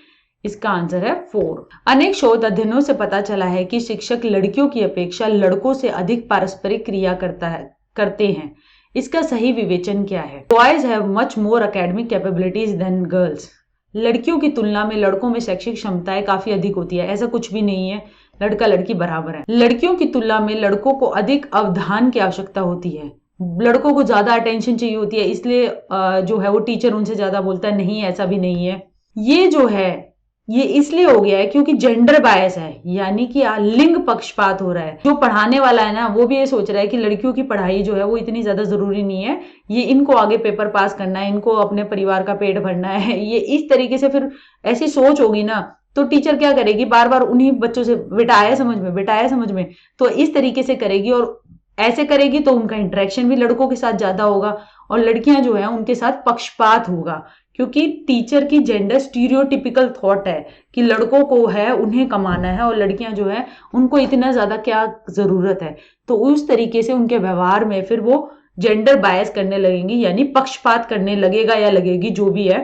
इसका आंसर है 4। अनेक शोध अध्ययनों से पता चला है कि शिक्षक लड़कियों की अपेक्षा लड़कों से अधिक पारस्परिक क्रिया करते हैं। इसका सही विवेचन क्या है? Boys have much more academic capabilities than girls, लड़कियों की तुलना में लड़कों में शैक्षिक क्षमताएं काफी अधिक होती है। ऐसा कुछ भी नहीं है, लड़का लड़की बराबर है। लड़कियों की तुलना में लड़कों को अधिक अवधान की आवश्यकता होती है। लड़कों को ज्यादा अटेंशन चाहिए होती है, इसलिए जो है वो टीचर उनसे ज्यादा बोलता है। नहीं, ऐसा भी नहीं है। ये जो है ये इसलिए हो गया है क्योंकि जेंडर बायस है, यानी कि लिंग पक्षपात हो रहा है। जो पढ़ाने वाला है ना, वो भी ये सोच रहा है कि लड़कियों की पढ़ाई जो है वो इतनी ज्यादा जरूरी नहीं है, ये इनको आगे पेपर पास करना है, इनको अपने परिवार का पेट भरना है। ये इस तरीके से फिर ऐसी सोच होगी ना, तो टीचर क्या करेगी, बार बार उन्हीं बच्चों से बेटा आया समझ में, बेटा आया समझ में, तो इस तरीके से करेगी। और ऐसे करेगी तो उनका इंटरेक्शन भी लड़कों के साथ ज्यादा होगा, और लड़कियां जो है उनके साथ पक्षपात होगा, क्योंकि टीचर की जेंडर स्टीरियोटिपिकल थॉट है कि लड़कों को है उन्हें कमाना है, और लड़कियां जो है उनको इतना ज्यादा क्या जरूरत है। तो उस तरीके से उनके व्यवहार में फिर वो जेंडर बायस करने लगेंगी, यानी पक्षपात करने लगेगा या लगेगी, जो भी है।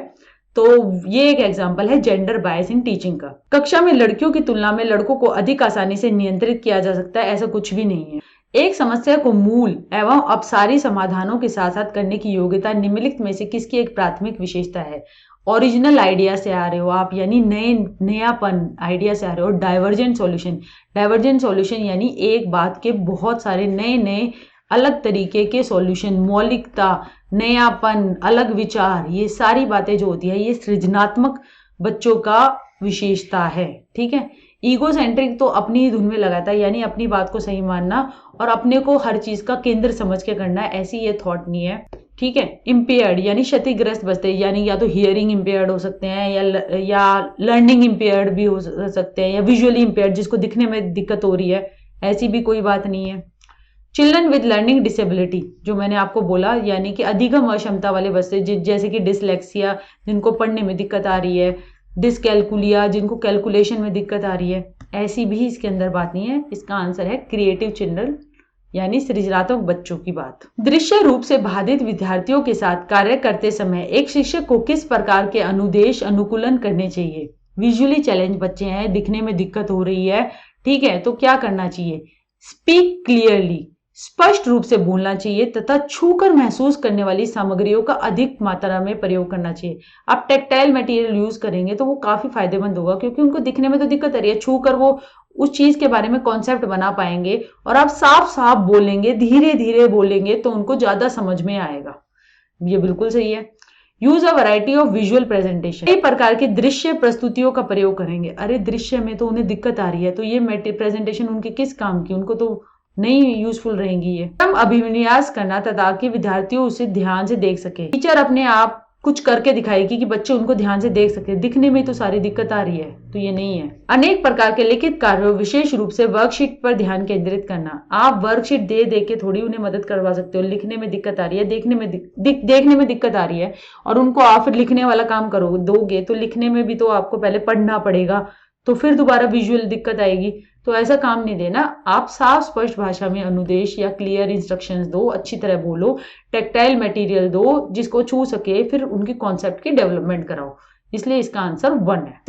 तो ये एक एग्जाम्पल है जेंडर बायस इन टीचिंग का। कक्षा में लड़कियों की तुलना में लड़कों को अधिक आसानी से नियंत्रित किया जा सकता है, ऐसा कुछ भी नहीं है। एक समस्या को मूल एवं अपसारी समाधानों के साथ साथ करने की योग्यता निम्नलिखित में से किसकी एक प्राथमिक विशेषता है? ओरिजिनल आइडिया से आ रहे हो आप, यानी नयापन आइडिया से आ रहे हो। डाइवर्जेंट सॉल्यूशन यानी एक बात के बहुत सारे नए नए अलग तरीके के सॉल्यूशन। मौलिकता, नयापन, अलग विचार, ये सारी बातें जो होती है ये सृजनात्मक बच्चों का विशेषता है। ठीक है। ईगोसेंट्रिक तो अपनी ही धुन में लगाता है, यानी अपनी बात को सही मानना और अपने को हर चीज का केंद्र समझ के करना है, ऐसी ये थॉट नहीं है। ठीक है। इम्पेयर्ड यानी क्षतिग्रस्त बच्चे, यानी या तो हियरिंग इम्पेयर्ड हो सकते हैं, या लर्निंग इम्पेयर्ड भी हो सकते हैं, या विजुअली इम्पेयर्ड जिसको दिखने में दिक्कत हो रही है, ऐसी भी कोई बात नहीं है। चिल्ड्रन विद लर्निंग डिसेबिलिटी, जो मैंने आपको बोला, यानी कि अधिगम अक्षमता वाले बच्चे, जैसे कि डिसलेक्सिया जिनको पढ़ने में दिक्कत आ रही है, डिसकैलकुलिया जिनको कैलकुलेशन में दिक्कत आ रही है, ऐसी भी इसके अंदर बात नहीं है। इसका आंसर है क्रिएटिव चिल्ड्रन, यानी सृजनात्मक बच्चों की बात। दृश्य रूप से बाधित विद्यार्थियों के साथ कार्य करते समय एक शिक्षक को किस प्रकार के अनुदेश अनुकूलन करने चाहिए? विजुअली चैलेंज बच्चे हैं, दिखने में दिक्कत हो रही है, ठीक है, तो क्या करना चाहिए? स्पीक क्लियरली, स्पष्ट रूप से बोलना चाहिए, तथा छूकर महसूस करने वाली सामग्रियों का अधिक मात्रा में प्रयोग करना चाहिए। आप टेक्टाइल मटेरियल यूज करेंगे तो वो काफी फायदेमंद होगा, क्योंकि उनको दिखने में तो दिक्कत आ रही है, छूकर वो उस चीज के बारे में कॉन्सेप्ट बना पाएंगे। और आप साफ साफ बोलेंगे, धीरे धीरे बोलेंगे, तो उनको ज्यादा समझ में आएगा। ये बिल्कुल सही है। Use a variety of visual presentation, कई प्रकार की दृश्य प्रस्तुतियों का प्रयोग करेंगे। अरे दृश्य में तो उन्हें दिक्कत आ रही है, तो ये प्रेजेंटेशन उनके किस काम की, उनको तो नहीं यूजफुल रहेंगी ये। हम अभिविन्यास करना तथा कि विद्यार्थियों उसे ध्यान से देख सके। टीचर अपने आप कुछ करके दिखाएगी कि बच्चे उनको ध्यान से देख सके। दिखने में तो सारी दिक्कत आ रही है, तो ये नहीं है। अनेक प्रकार के लिखित कार्यों, विशेष रूप से वर्कशीट पर ध्यान केंद्रित करना। आप वर्कशीट दे दे के थोड़ी उन्हें मदद करवा सकते हो। लिखने में दिक्कत आ रही है, देखने में दिक्कत आ रही है, और उनको आप फिर लिखने वाला काम करो दोगे, तो लिखने में भी तो आपको पहले पढ़ना पड़ेगा, तो फिर दोबारा विजुअल दिक्कत आएगी। तो ऐसा काम नहीं देना। आप साफ स्पष्ट भाषा में अनुदेश या क्लियर इंस्ट्रक्शंस दो, अच्छी तरह बोलो, टेक्टाइल मटेरियल दो जिसको छू सके, फिर उनकी कॉन्सेप्ट की डेवलपमेंट कराओ। इसलिए इसका आंसर 1 है।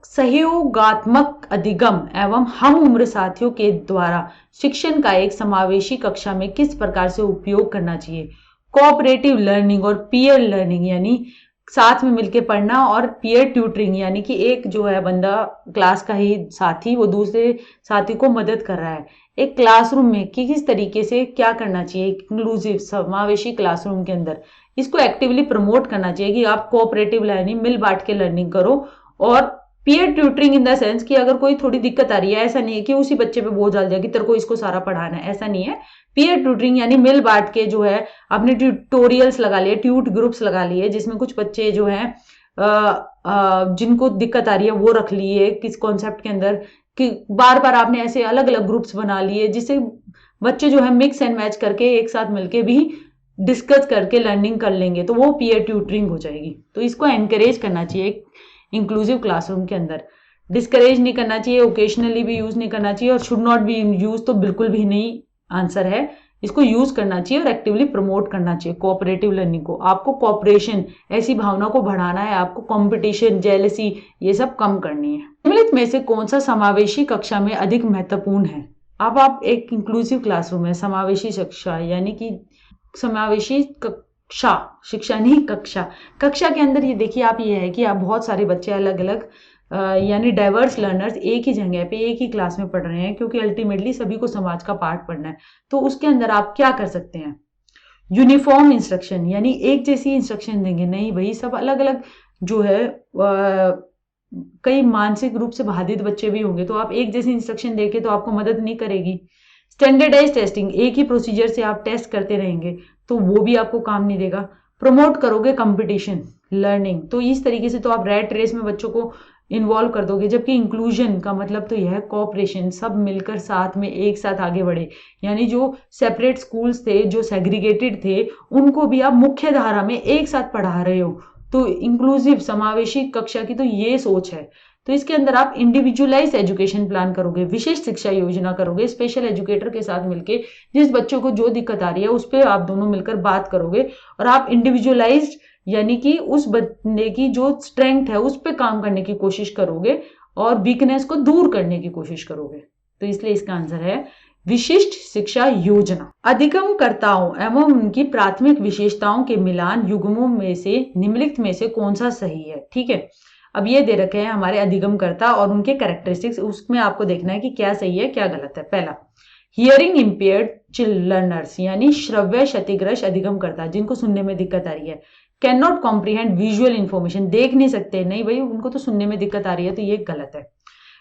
सहयोगात्मक अधिगम एवं हम उम्र साथियों के द्वारा शिक्षण का एक समावेशी कक्षा में किस प्रकार से उपयोग करना चाहिए? कोऑपरेटिव लर्निंग और पीयर लर्निंग, यानी साथ में मिलके पढ़ना, और पीयर ट्यूटरिंग, यानी कि एक जो है बंदा क्लास का ही साथी वो दूसरे साथी को मदद कर रहा है। एक क्लासरूम में कि किस तरीके से क्या करना चाहिए, इंक्लूसिव समावेशी क्लासरूम के अंदर इसको एक्टिवली प्रमोट करना चाहिए कि आप कोऑपरेटिव लर्निंग, मिल बांट के लर्निंग करो। और peer tutoring in the sense कि अगर कोई थोड़ी दिक्कत आ रही है, ऐसा नहीं है कि उसी बच्चे पे बोझ डाल दिया कि तेरे को इसको सारा पढ़ाना है, ऐसा नहीं है। पीयर ट्यूटरिंग यानी मिल बांट के जो है आपने ट्यूटोरियल्स लगा लिए, ट्यूट ग्रुप्स लगा लिए, जिसमें कुछ बच्चे जो हैं जिनको दिक्कत आ रही है वो रख लिए किस कॉन्सेप्ट के अंदर, कि बार बार आपने ऐसे अलग अलग ग्रुप्स बना लिए, जिससे बच्चे जो है मिक्स एंड मैच करके एक साथ मिलके भी डिस्कस करके लर्निंग कर लेंगे, तो वो पीयर ट्यूटरिंग हो जाएगी। तो इसको एनकरेज करना चाहिए इंक्लूसिव क्लासरूम के अंदर, डिस्करेज नहीं करना चाहिए, ओकेशनली भी यूज नहीं करना चाहिए, और शुड नॉट बी यूज तो बिल्कुल भी नहीं आंसर है। इसको यूज करना चाहिए और एक्टिवली प्रमोट करना चाहिए कोऑपरेटिव लर्निंग को। आपको कोऑपरेशन ऐसी भावना को बढ़ाना है, आपको कंपटीशन, जेलसी, ये सब कम करनी है। निम्नलिखित में से कौन सा समावेशी कक्षा में अधिक महत्वपूर्ण है? अब आप एक इंक्लूसिव क्लासरूम है, समावेशी शिक्षा, यानी कि समावेशी कक्षा, शिक्षा नहीं कक्षा। कक्षा के अंदर ये देखिए आप, ये है कि आप बहुत सारे बच्चे अलग अलग यानी डाइवर्स लर्नर्स एक ही जगह पे एक ही क्लास में पढ़ रहे हैं, क्योंकि अल्टीमेटली सभी को समाज का पाठ पढ़ना है। तो उसके अंदर आप क्या कर सकते हैं? यूनिफॉर्म इंस्ट्रक्शन, यानी एक जैसी इंस्ट्रक्शन देंगे नहीं भाई, सब अलग अलग जो है कई मानसिक रूप से बाधित बच्चे भी होंगे, तो आप एक जैसी इंस्ट्रक्शन देके तो आपको मदद नहीं करेगी। स्टैंडर्डाइज टेस्टिंग, एक ही प्रोसीजर से आप टेस्ट करते रहेंगे तो वो भी आपको काम नहीं देगा। प्रमोट करोगे कंपटीशन लर्निंग, तो इस तरीके से तो आप रैट रेस में बच्चों को इन्वॉल्व कर दोगे, जबकि इंक्लूजन का मतलब तो यह है कोऑपरेशन, सब मिलकर साथ में एक साथ आगे बढ़े, यानी जो सेपरेट स्कूल्स थे, जो सेग्रीगेटेड थे, उनको भी आप मुख्य धारा में एक साथ पढ़ा रहे हो, तो इंक्लूसिव समावेशी कक्षा की तो ये सोच है। तो इसके अंदर आप इंडिविजुअलाइज एजुकेशन प्लान करोगे, विशेष शिक्षा योजना करोगे, स्पेशल एजुकेटर के साथ मिलके जिस बच्चों को जो दिक्कत आ रही है उस पर आप दोनों मिलकर बात करोगे, और आप इंडिविजुअलाइज्ड यानी कि उस बंदे की जो स्ट्रेंथ है उस पर काम करने की कोशिश करोगे और वीकनेस को दूर करने की कोशिश करोगे। तो इसलिए इसका आंसर है विशिष्ट शिक्षा योजना। अधिगमकर्ताओं एवं उनकी प्राथमिक विशेषताओं के मिलान युग्मों में से निम्नलिखित में से कौन सा सही है। ठीक है, अब ये दे रखे हैं हमारे अधिगमकर्ता और उनके कैरेक्टरिस्टिक्स, उसमें आपको देखना है कि क्या सही है क्या गलत है। पहला, हियरिंग इम्पेयर्ड लर्नर्स, यानी श्रव्य क्षतिग्रस्त अधिगमकर्ता जिनको सुनने में दिक्कत आ रही है। Can not comprehend visual information, देख नहीं सकते, नहीं भाई उनको तो सुनने में दिक्कत आ रही है, तो ये गलत है।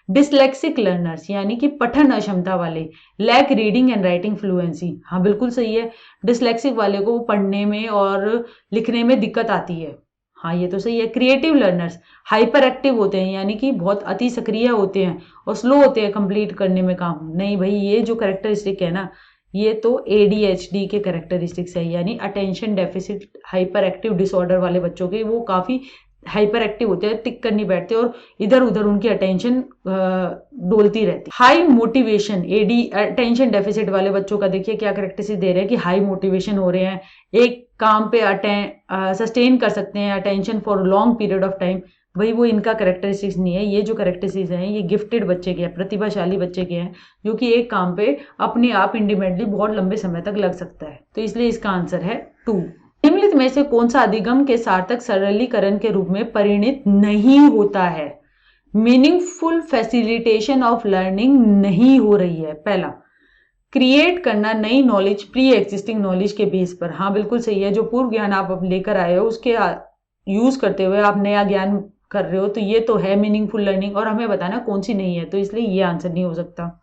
डिसलेक्सिक लर्नर्स, यानी कि पठन अक्षमता वाले। Lack reading and writing fluency, हाँ बिल्कुल सही है, डिसलेक्सिक वाले को पढ़ने में और लिखने में दिक्कत आती है, हाँ ये तो सही है। क्रिएटिव लर्नर्स हाइपर एक्टिव होते हैं, यानी कि बहुत अति सक्रिय होते हैं और स्लो होते हैं कंप्लीट करने में काम, नहीं भाई ये जो कैरेक्टरिस्टिक है ना, ये तो ADHD के कैरेक्टरिस्टिक्स है, यानी attention deficit hyper active disorder वाले बच्चों के, वो काफी हाइपर एक्टिव होते हैं, टिक कर नहीं बैठते और इधर उधर उनकी अटेंशन डोलती रहती। हाई मोटिवेशन अटेंशन डेफिसिट वाले बच्चों का देखिए क्या कैरेक्टरिस्टिक दे रहे हैं कि हाई मोटिवेशन हो रहे हैं, एक काम पे सस्टेन कर सकते हैं attention for long period of time, भाई वो इनका कैरेक्टरिस्टिक्स नहीं है। ये जो कैरेक्टरिस्टिक्स हैं ये गिफ्टेड बच्चे के हैं, प्रतिभाशाली बच्चे के हैं, जो कि एक काम पे अपने आप इंडिपेंडेंटली बहुत लंबे समय तक लग सकता है, तो इसलिए इसका आंसर है 2। निम्नलिखित में से कौन सा अधिगम के सार्थक सरलीकरण के रूप में परिणित नहीं होता है। मीनिंगफुल फैसिलिटेशन ऑफ लर्निंग नहीं हो रही है। पहला, क्रिएट करना नई नॉलेज प्री एग्जिस्टिंग नॉलेज के बेस पर, हाँ बिल्कुल सही है, जो पूर्व ज्ञान आप अब लेकर आए हो उसके यूज करते हुए आप नया ज्ञान कर रहे हो, तो ये तो है मीनिंगफुल लर्निंग, और हमें बताना कौन सी नहीं है, तो इसलिए ये आंसर नहीं हो सकता।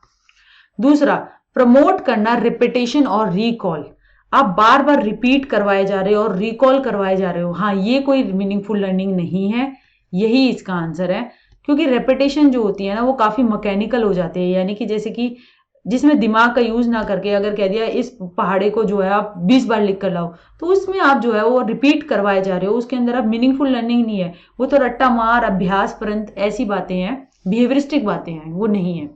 दूसरा, प्रमोट करना रिपीटेशन और रिकॉल, आप बार बार रिपीट करवाए जा रहे हो और रिकॉल करवाए जा रहे हो, हाँ ये कोई मीनिंगफुल लर्निंग नहीं है, यही इसका आंसर है। क्योंकि रेपिटेशन जो होती है ना वो काफी मैकेनिकल हो जाती है, यानी कि जैसे कि जिसमें दिमाग का यूज ना करके अगर कह दिया इस पहाड़े को जो है आप 20 बार लिख कर लाओ, तो उसमें आप जो है वो रिपीट करवाए जा रहे हो, उसके अंदर अब मीनिंगफुल लर्निंग नहीं है, वो तो रट्टा मार अभ्यास परंत ऐसी बातें हैं, बिहेवियरिस्टिक बातें हैं, वो नहीं है।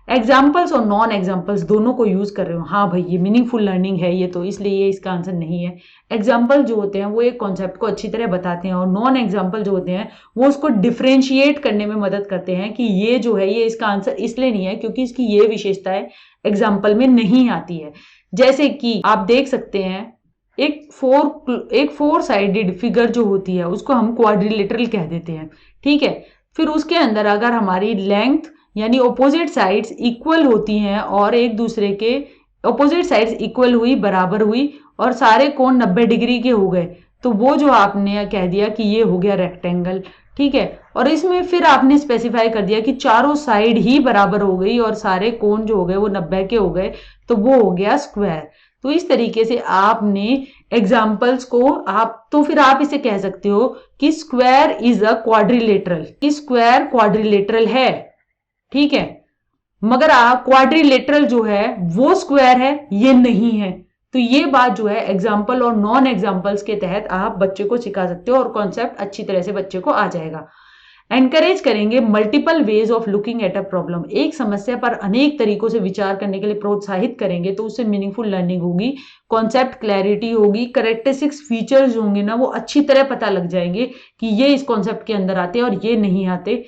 एग्जाम्पल्स और नॉन एग्जाम्पल्स दोनों को यूज कर रहे हो, हाँ भाई ये मीनिंगफुल लर्निंग है ये तो, इसलिए ये इसका आंसर नहीं है। एग्जाम्पल जो होते हैं वो एक कॉन्सेप्ट को अच्छी तरह बताते हैं, और नॉन एग्जाम्पल जो होते हैं वो उसको डिफ्रेंशिएट करने में मदद करते हैं कि ये जो है ये इसका आंसर इसलिए नहीं है क्योंकि इसकी ये विशेषताएं एग्जाम्पल में नहीं आती है। जैसे कि आप देख सकते हैं एक फोर साइडेड फिगर जो होती है उसको हम क्वाड्रिलेटरल कह देते हैं, ठीक है। फिर उसके अंदर अगर हमारी लेंथ यानी ऑपोजिट साइड्स इक्वल होती हैं और एक दूसरे के ऑपोजिट साइड्स इक्वल हुई, बराबर हुई और सारे कोण 90 डिग्री के हो गए, तो वो जो आपने कह दिया कि ये हो गया रेक्टेंगल, ठीक है। और इसमें फिर आपने स्पेसिफाई कर दिया कि चारों साइड ही बराबर हो गई और सारे कोण जो हो गए वो 90 के हो गए, तो वो हो गया स्क्वायर। तो इस तरीके से आपने एग्जाम्पल्स को तो फिर आप इसे कह सकते हो कि स्क्वायर इज अ क्वाड्रिलेटरल, कि स्क्वायर क्वाड्रिलेटरल है, ठीक है, मगर क्वाड्रिलेटरल जो है वो स्क्वायर है ये नहीं है। तो ये बात जो है एग्जाम्पल और नॉन एग्जाम्पल्स के तहत आप बच्चे को सिखा सकते हो और कॉन्सेप्ट अच्छी तरह से बच्चे को आ जाएगा। एनकरेज करेंगे multiple ways of looking at a problem, एक समस्या पर अनेक तरीकों से विचार करने के लिए प्रोत्साहित करेंगे, तो उससे मीनिंगफुल लर्निंग होगी, कॉन्सेप्ट क्लैरिटी होगी, कैरेक्टरिस्टिक्स फीचर्स होंगे ना वो अच्छी तरह पता लग जाएंगे कि ये इस कॉन्सेप्ट के अंदर आते हैं और ये नहीं आते।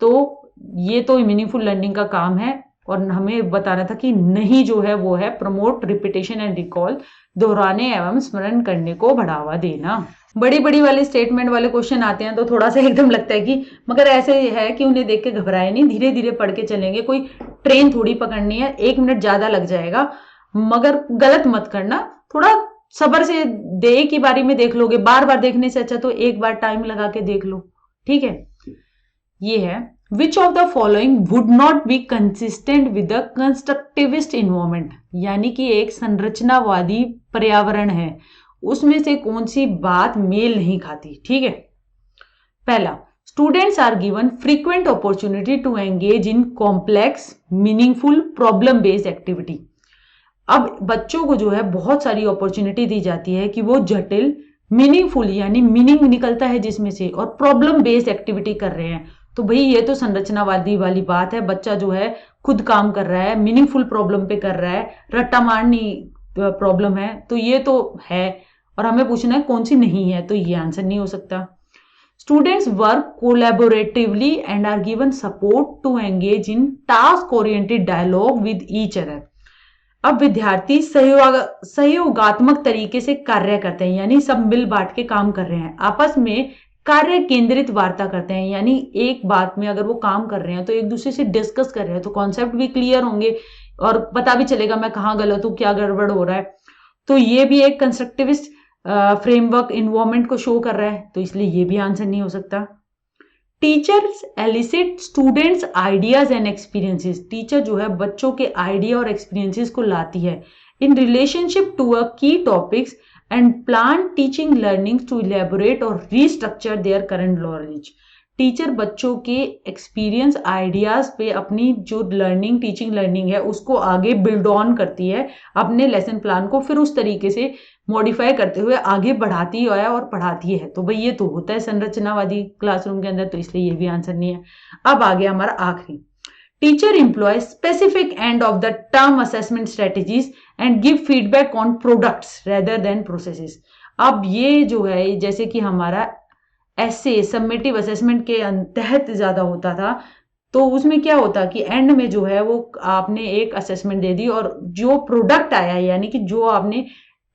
तो ये तो मीनिंगफुल लर्निंग का काम है, और हमें बताना था कि नहीं जो है वो है प्रमोट रिपीटेशन एंड रिकॉल, दोहराने एवं स्मरण करने को बढ़ावा देना। बड़ी बड़ी वाले स्टेटमेंट वाले क्वेश्चन आते हैं तो थोड़ा सा एकदम लगता है कि, मगर ऐसे है कि उन्हें देख के घबराए नहीं, धीरे धीरे पढ़ के चलेंगे, कोई ट्रेन थोड़ी पकड़नी है, 1 मिनट ज्यादा लग जाएगा, मगर गलत मत करना, थोड़ा सब्र से एक ही बारी में देख लोगे, बार बार देखने से अच्छा तो एक बार टाइम लगा के देख लो, ठीक है। ये है, which of the following would not be consistent with the constructivist environment, यानी कि एक संरचनावादी पर्यावरण है, उसमें से कौन सी बात मेल नहीं खाती, ठीक है। पहला, students are given frequent opportunity to engage in complex meaningful problem based activity. अब बच्चों को जो है बहुत सारी अपॉर्चुनिटी दी जाती है कि वो जटिल, मीनिंगफुल यानी मीनिंग निकलता है जिसमें से, और प्रॉब्लम बेस्ड एक्टिविटी कर रहे हैं। तो भाई ये तो संरचनावादी वाली बात है, बच्चा जो है खुद काम कर रहा है, मीनिंगफुल प्रॉब्लम पे कर रहा है, रट्टा मारनी प्रॉब्लम है, तो ये तो है। और हमें पूछना है कौन सी नहीं है, तो ये आंसर नहीं हो सकता। Students work collaboratively and are given support to engage in task oriented dialogue with each other. अब विद्यार्थी सहयोगात्मक तरीके से कार्य करते हैं, यानी सब मिल बांट के काम कर रहे हैं, आपस में कार्य केंद्रित वार्ता करते हैं, यानी एक बात में अगर वो काम कर रहे हैं तो एक दूसरे से डिस्कस कर रहे हैं, तो कॉन्सेप्ट भी क्लियर होंगे और पता भी चलेगा मैं कहाँ गलत हूँ, क्या गड़बड़ हो रहा है। तो ये भी एक कंस्ट्रक्टिविस्ट फ्रेमवर्क इन्वायरमेंट को शो कर रहा है, तो इसलिए ये भी आंसर नहीं हो सकता। Teachers elicit students ideas and experiences, teacher जो है बच्चों के आइडिया और एक्सपीरियंसेस को लाती है in relationship to a key topics and plan teaching learning to elaborate और restructure their current knowledge. Teacher बच्चों के एक्सपीरियंस आइडियाज पे अपनी जो लर्निंग, टीचिंग लर्निंग है उसको आगे बिल्ड ऑन करती है, अपने लेसन प्लान को फिर उस तरीके से मॉडिफाई करते हुए आगे बढ़ाती है और पढ़ाती है। तो भाई ये तो होता है संरचनावादी क्लासरूम के अंदर, तो इसलिए ये भी आंसर नहीं है। अब आ गया हमारा आखिरी, teacher employ specific end of the term assessment strategies and give feedback on products rather than processes. अब ये जो है जैसे कि हमारा ऐसे सबमिटिव असेसमेंट के तहत ज्यादा होता था, तो उसमें क्या होता कि एंड में जो है वो आपने एक असेसमेंट दे दी और जो प्रोडक्ट आया यानी कि जो आपने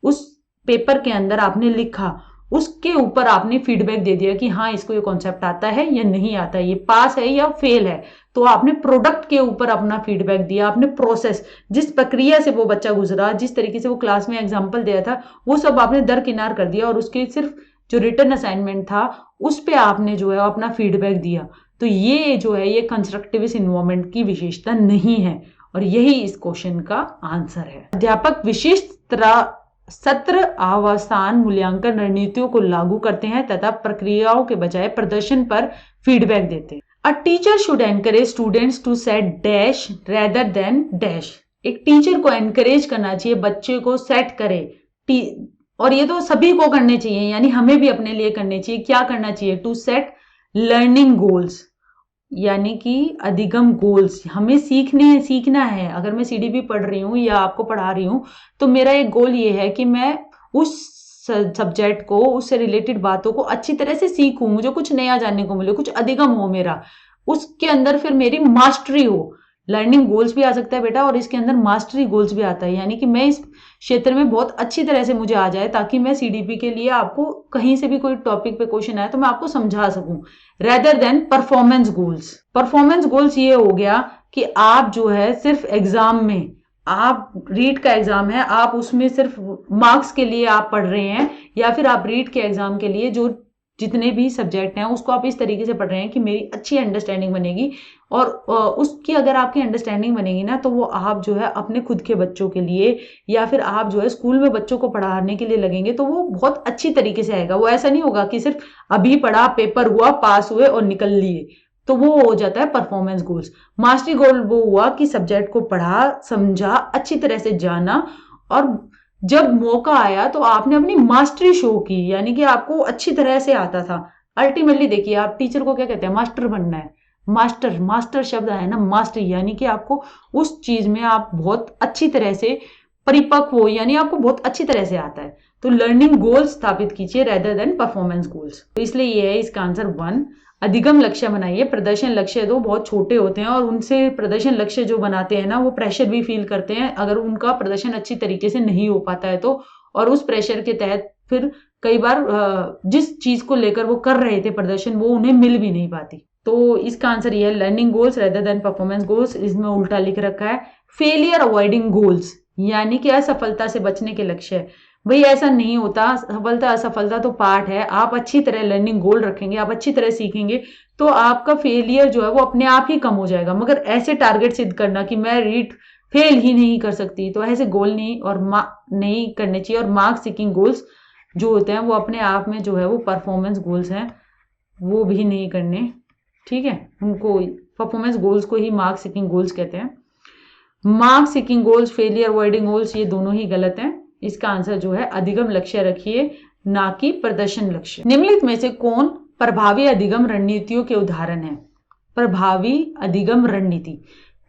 उस पेपर के अंदर आपने लिखा उसके ऊपर आपने फीडबैक दे दिया कि हाँ इसको ये कॉन्सेप्ट आता है या नहीं आता है, ये पास है या फेल है। तो आपने प्रोडक्ट के ऊपर अपना फीडबैक दिया, आपने प्रोसेस, जिस प्रक्रिया से वो बच्चा गुजरा, जिस तरीके से वो क्लास में एग्जाम्पल दिया था, वो सब आपने दरकिनार कर दिया और उसके सिर्फ जो रिटर्न असाइनमेंट था उस पे आपने जो है अपना फीडबैक दिया। तो ये जो है ये कंस्ट्रक्टिविस्ट इन्वायरमेंट की विशेषता नहीं है और यही इस क्वेश्चन का आंसर है। अध्यापक विशिष्ट सत्र अवसान मूल्यांकन रणनीतियों को लागू करते हैं तथा प्रक्रियाओं के बजाय प्रदर्शन पर फीडबैक देते हैं। A teacher should encourage students to set dash rather than dash. एक टीचर को एनकरेज करना चाहिए बच्चे को सेट करे, और ये तो सभी को करने चाहिए, यानी हमें भी अपने लिए करने चाहिए। क्या करना चाहिए? टू सेट लर्निंग गोल्स, यानी कि अधिगम गोल्स। हमें सीखना है। अगर मैं सीडीपी पढ़ रही हूँ या आपको पढ़ा रही हूँ तो मेरा एक गोल ये है कि मैं उस सब्जेक्ट को, उससे रिलेटेड बातों को अच्छी तरह से सीखूं, मुझे कुछ नया जानने को मिले, कुछ अधिगम हो मेरा, उसके अंदर फिर मेरी मास्टरी हो। लर्निंग गोल्स भी आ सकता है बेटा और इसके अंदर मास्टरी गोल्स भी आता है, यानी कि मैं इस क्षेत्र में बहुत अच्छी तरह से मुझे आ जाए ताकि मैं सीडीपी के लिए आपको कहीं से भी कोई टॉपिक पे क्वेश्चन आए तो मैं आपको समझा सकूं, rather than performance goals. Performance goals ये हो गया कि आप जो है सिर्फ एग्जाम में, आप रीट का एग्जाम है, आप उसमें सिर्फ मार्क्स के लिए आप पढ़ रहे हैं, या फिर आप रीट के एग्जाम के लिए जो जितने भी सब्जेक्ट हैं उसको आप इस तरीके से पढ़ रहे हैं कि मेरी अच्छी अंडरस्टैंडिंग बनेगी, और उसकी अगर आपकी अंडरस्टैंडिंग बनेगी ना तो वो आप जो है अपने खुद के बच्चों के लिए या फिर आप जो है स्कूल में बच्चों को पढ़ाने के लिए लगेंगे तो वो बहुत अच्छी तरीके से आएगा। वो ऐसा नहीं होगा कि सिर्फ अभी पढ़ा, पेपर हुआ, पास हुए और निकल लिए, तो वो हो जाता है परफॉर्मेंस गोल्स। मास्टरी गोल वो हुआ कि सब्जेक्ट को पढ़ा, समझा, अच्छी तरह से जाना, और जब मौका आया तो आपने अपनी मास्टरी शो की, यानी कि आपको अच्छी तरह से आता था। अल्टीमेटली देखिए, आप टीचर को क्या कहते हैं? मास्टर बनना है। मास्टर शब्द है ना, मास्टरी, यानी कि आपको उस चीज में आप बहुत अच्छी तरह से परिपक्व हो, यानी आपको बहुत अच्छी तरह से आता है। तो लर्निंग गोल्स स्थापित कीजिए रेदर देन परफॉर्मेंस गोल्स। तो इसलिए ये है इसका आंसर 1। अधिगम लक्ष्य बनाइए। प्रदर्शन लक्ष्य तो बहुत छोटे होते हैं और उनसे प्रदर्शन लक्ष्य जो बनाते हैं ना वो प्रेशर भी फील करते हैं अगर उनका प्रदर्शन अच्छी तरीके से नहीं हो पाता है तो, और उस प्रेशर के तहत फिर कई बार जिस चीज को लेकर वो कर रहे थे प्रदर्शन वो उन्हें मिल भी नहीं पाती। तो इसका आंसर ये है learning goals rather than performance goals. इसमें उल्टा लिख रखा है फेलियर अवॉइडिंग गोल्स, यानी कि असफलता से बचने के लक्ष्य। भाई ऐसा नहीं होता, सफलता असफलता तो पार्ट है। आप अच्छी तरह लर्निंग गोल रखेंगे, आप अच्छी तरह सीखेंगे तो आपका फेलियर जो है वो अपने आप ही कम हो जाएगा। मगर ऐसे टारगेट सिद्ध करना कि मैं रीट फेल ही नहीं कर सकती, तो ऐसे गोल नहीं और नहीं करने चाहिए। और मार्क्स सीकिंग गोल्स जो होते हैं वो अपने आप में जो है वो परफॉर्मेंस गोल्स हैं, वो भी नहीं करने, ठीक है। उनको परफॉर्मेंस गोल्स को ही मार्क्स सीकिंग गोल्स कहते हैं। Marks seeking goals, failure avoiding goals, ये दोनों ही गलत हैं। इसका आंसर जो है अधिगम लक्ष्य रखिए, ना कि प्रदर्शन लक्ष्य। निम्नलिखित में से कौन प्रभावी अधिगम रणनीतियों के उदाहरण है? प्रभावी अधिगम रणनीति,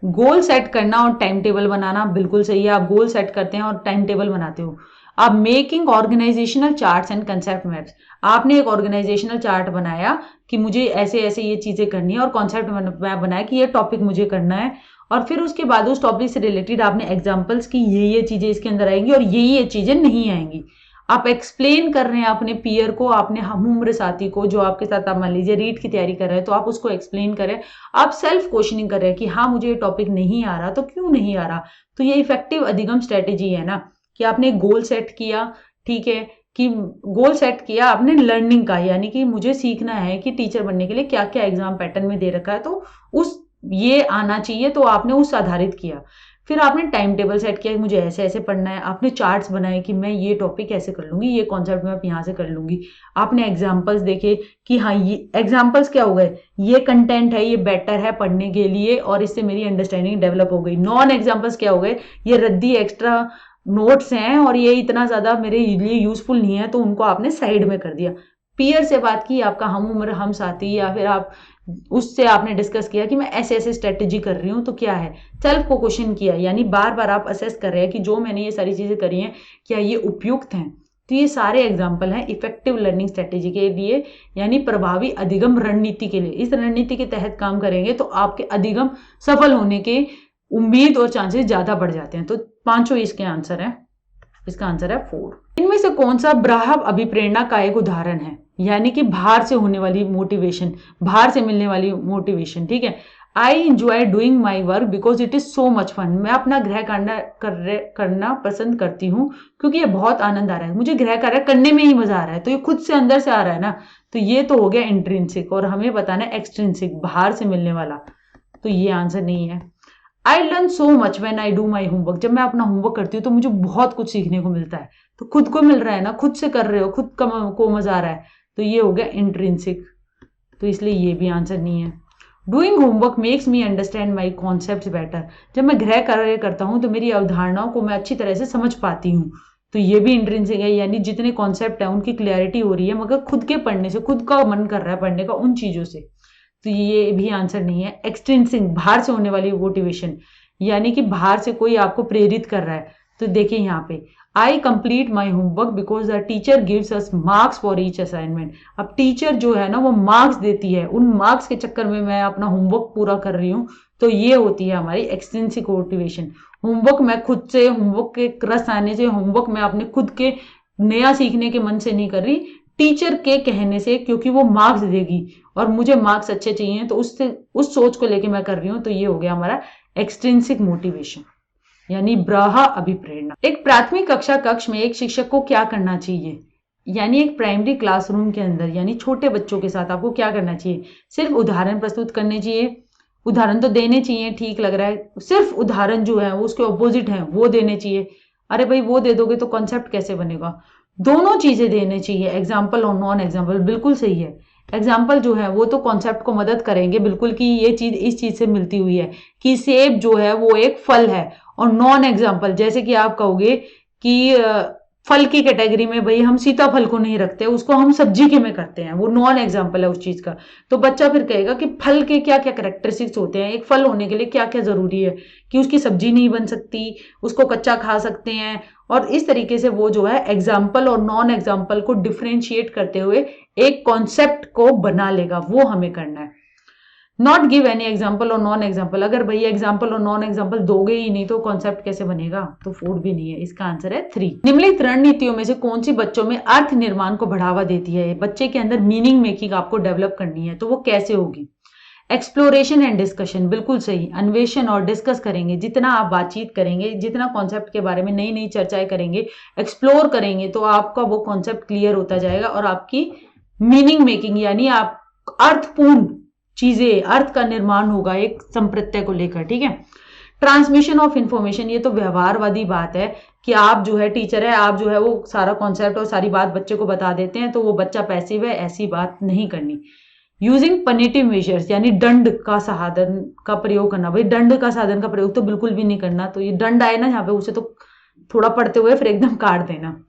गोल सेट करना और टाइम टेबल बनाना, बिल्कुल सही है। आप गोल सेट करते हैं और टाइम टेबल बनाते हो। आप making organisational charts and concept maps, आपने एक ऑर्गेनाइजेशनल चार्ट बनाया कि मुझे ऐसे ऐसे ये चीजें करनी है, और कॉन्सेप्ट मैप बनाया कि ये टॉपिक मुझे करना है, और फिर उसके बाद उस टॉपिक से रिलेटेड आपने एग्जाम्पल्स की ये चीजें इसके अंदर आएंगी और ये चीजें नहीं आएंगी। आप एक्सप्लेन कर रहे हैं अपने पीयर को, आपने हम उम्र साथी को जो आपके साथ, आप मान लीजिए रीट की तैयारी कर रहे हैं, तो आप उसको एक्सप्लेन करें। आप सेल्फ क्वेश्चनिंग कर रहे हैं कि हाँ मुझे ये टॉपिक नहीं आ रहा, तो क्यों नहीं आ रहा। तो ये इफेक्टिव अधिगम स्ट्रेटेजी है ना, कि आपने गोल सेट किया, ठीक है, कि गोल सेट किया आपने लर्निंग का, यानी कि मुझे सीखना है कि टीचर बनने के लिए क्या क्या एग्जाम पैटर्न में दे रखा है, तो उस ये आना चाहिए, तो आपने उस आधारित किया। फिर आपने टाइम टेबल सेट किया कि मुझे ऐसे ऐसे पढ़ना है। आपने चार्ट्स बनाए कि मैं ये टॉपिक ऐसे कर लूंगी, ये कॉन्सेप्ट मैं यहाँ से कर लूंगी। आपने एग्जाम्पल्स देखे कि हाँ ये एग्जाम्पल्स क्या हो गए, ये कंटेंट है, ये बेटर है पढ़ने के लिए और इससे मेरी अंडरस्टैंडिंग डेवलप हो गई। नॉन एग्जाम्पल्स क्या हो गए, ये रद्दी एक्स्ट्रा नोट्स हैं और ये इतना ज्यादा मेरे लिए यूजफुल नहीं है, तो उनको आपने साइड में कर दिया। पीयर से बात की, आपका हम उम्र हम साथी, या फिर आप उससे आपने डिस्कस किया कि मैं ऐसे ऐसे स्ट्रेटेजी कर रही हूँ, तो क्या है, सेल्फ को क्वेश्चन किया, यानी बार बार आप असेस कर रहे हैं कि जो मैंने ये सारी चीजें करी हैं क्या ये उपयुक्त हैं। तो ये सारे एग्जाम्पल हैं इफेक्टिव लर्निंग स्ट्रेटेजी के लिए, यानी प्रभावी अधिगम रणनीति के लिए। इस रणनीति के तहत काम करेंगे तो आपके अधिगम सफल होने के उम्मीद और चांसेस ज्यादा बढ़ जाते हैं। तो पांचों इसके आंसर है, इसका आंसर है 4। इनमें से कौन सा ब्राह्म अभिप्रेरणा का एक उदाहरण है, यानी कि बाहर से होने वाली मोटिवेशन, बाहर से मिलने वाली मोटिवेशन, ठीक है। I enjoy doing my work because it is so much fun, मैं अपना गृह करना पसंद करती हूँ क्योंकि ये बहुत आनंद आ रहा है, मुझे गृह कार्य करने में ही मजा आ रहा है। तो ये खुद से अंदर से आ रहा है ना, तो ये तो हो गया इंट्रिंसिक, और हमें बताना है एक्सट्रिंसिक, बाहर से मिलने वाला। तो ये आंसर नहीं है। I learn so much when I do my homework, जब मैं अपना होमवर्क करती हूँ तो मुझे बहुत कुछ सीखने को मिलता है। तो खुद को मिल रहा है ना, खुद से कर रहे हो, खुद को मजा आ रहा है, तो ये हो गया इंट्रिंसिक, तो इसलिए ये भी आंसर नहीं है। Doing homework makes me understand my concept better, जब मैं गृह कार्य करता हूँ तो मेरी अवधारणाओं को मैं अच्छी तरह से समझ पाती हूँ, तो ये भी इंट्रिंसिक है, यानी जितने कॉन्सेप्ट है उनकी क्लैरिटी हो रही है, मगर खुद के पढ़ने से, खुद का मन कर रहा है पढ़ने का उन चीजों से, तो ये भी आंसर नहीं है। एक्सट्रिंसिक, बाहर से होने वाली मोटिवेशन, यानी कि बाहर से कोई आपको प्रेरित कर रहा है। तो देखिए यहाँ पे, आई complete my homework because the teacher gives us marks for each assignment, अब टीचर जो है ना वो मार्क्स देती है, उन मार्क्स के चक्कर में मैं अपना होमवर्क पूरा कर रही हूँ, तो ये होती है हमारी एक्सट्रिंसिक मोटिवेशन। होमवर्क मैं खुद से, होमवर्क के रस आने से, होमवर्क मैं अपने खुद के नया सीखने के मन से नहीं कर रही, टीचर के कहने से, क्योंकि वो मार्क्स देगी और मुझे मार्क्स अच्छे चाहिए, तो उससे उस सोच को लेके मैं कर रही हूँ, तो ये हो गया हमारा एक्सट्रिंसिक मोटिवेशन, यानी ब्राह्म अभिप्रेरणा। एक प्राथमिक कक्षा कक्ष में एक शिक्षक को क्या करना चाहिए, यानी एक प्राइमरी क्लासरूम के अंदर, यानी छोटे बच्चों के साथ आपको क्या करना चाहिए, सिर्फ उदाहरण प्रस्तुत करने चाहिए, उदाहरण तो देने चाहिए, ठीक लग रहा है, सिर्फ उदाहरण जो है वो उसके ऑपोजिट है वो देने चाहिए। अरे भाई वो दे दोगे तो कॉन्सेप्ट कैसे बनेगा, दोनों चीजें देने चाहिए, एग्जाम्पल और नॉन एग्जाम्पल, बिल्कुल सही है। एग्जाम्पल जो है वो तो कॉन्सेप्ट को मदद करेंगे बिल्कुल, कि ये चीज इस चीज से मिलती हुई है, कि सेब जो है वो एक फल है, और नॉन एग्जाम्पल जैसे कि आप कहोगे कि फल की कैटेगरी में भाई हम सीताफल को नहीं रखते, उसको हम सब्जी के में करते हैं, वो नॉन एग्जाम्पल है उस चीज का। तो बच्चा फिर कहेगा कि फल के क्या क्या कैरेक्टरिस्टिक्स होते हैं, एक फल होने के लिए क्या क्या जरूरी है, कि उसकी सब्जी नहीं बन सकती, उसको कच्चा खा सकते हैं, और इस तरीके से वो जो है एग्जाम्पल और नॉन एग्जाम्पल को डिफ्रेंशिएट करते हुए एक कॉन्सेप्ट को बना लेगा, वो हमें करना है। नॉट गिव एनी एग्जाम्पल और नॉन एग्जाम्पल, अगर भैया एग्जाम्पल और नॉन एग्जाम्पल दोगे ही नहीं तो कॉन्सेप्ट कैसे बनेगा, तो 4 भी नहीं है, इसका आंसर है 3। निम्नलिखित रणनीतियों में से कौन सी बच्चों में अर्थ निर्माण को बढ़ावा देती है, बच्चे के अंदर मीनिंग मेकिंग आपको डेवलप करनी है, तो वो कैसे होगी। एक्सप्लोरेशन एंड डिस्कशन, बिल्कुल सही, अन्वेषण और डिस्कस करेंगे। जितना आप बातचीत करेंगे, जितना कॉन्सेप्ट के बारे में नई नई चर्चाएं करेंगे, एक्सप्लोर करेंगे, तो आपका वो कॉन्सेप्ट क्लियर होता जाएगा और आपकी मीनिंग मेकिंग यानी आप अर्थपूर्ण चीजें, अर्थ का निर्माण होगा एक संप्रत्यय को लेकर। ठीक है। ट्रांसमिशन ऑफ इंफॉर्मेशन, ये तो व्यवहारवादी बात है कि आप जो है टीचर है, आप जो है वो सारा कॉन्सेप्ट और सारी बात बच्चे को बता देते हैं तो वो बच्चा पैसिव है, ऐसी बात नहीं करनी। यूजिंग पनिटिव मेजर्स यानी दंड का साधन का प्रयोग करना। भाई दंड का साधन का प्रयोग तो बिल्कुल भी नहीं करना। तो ये दंड आए ना जहां पे, उसे तो थोड़ा पढ़ते हुए फिर एकदम काट देना।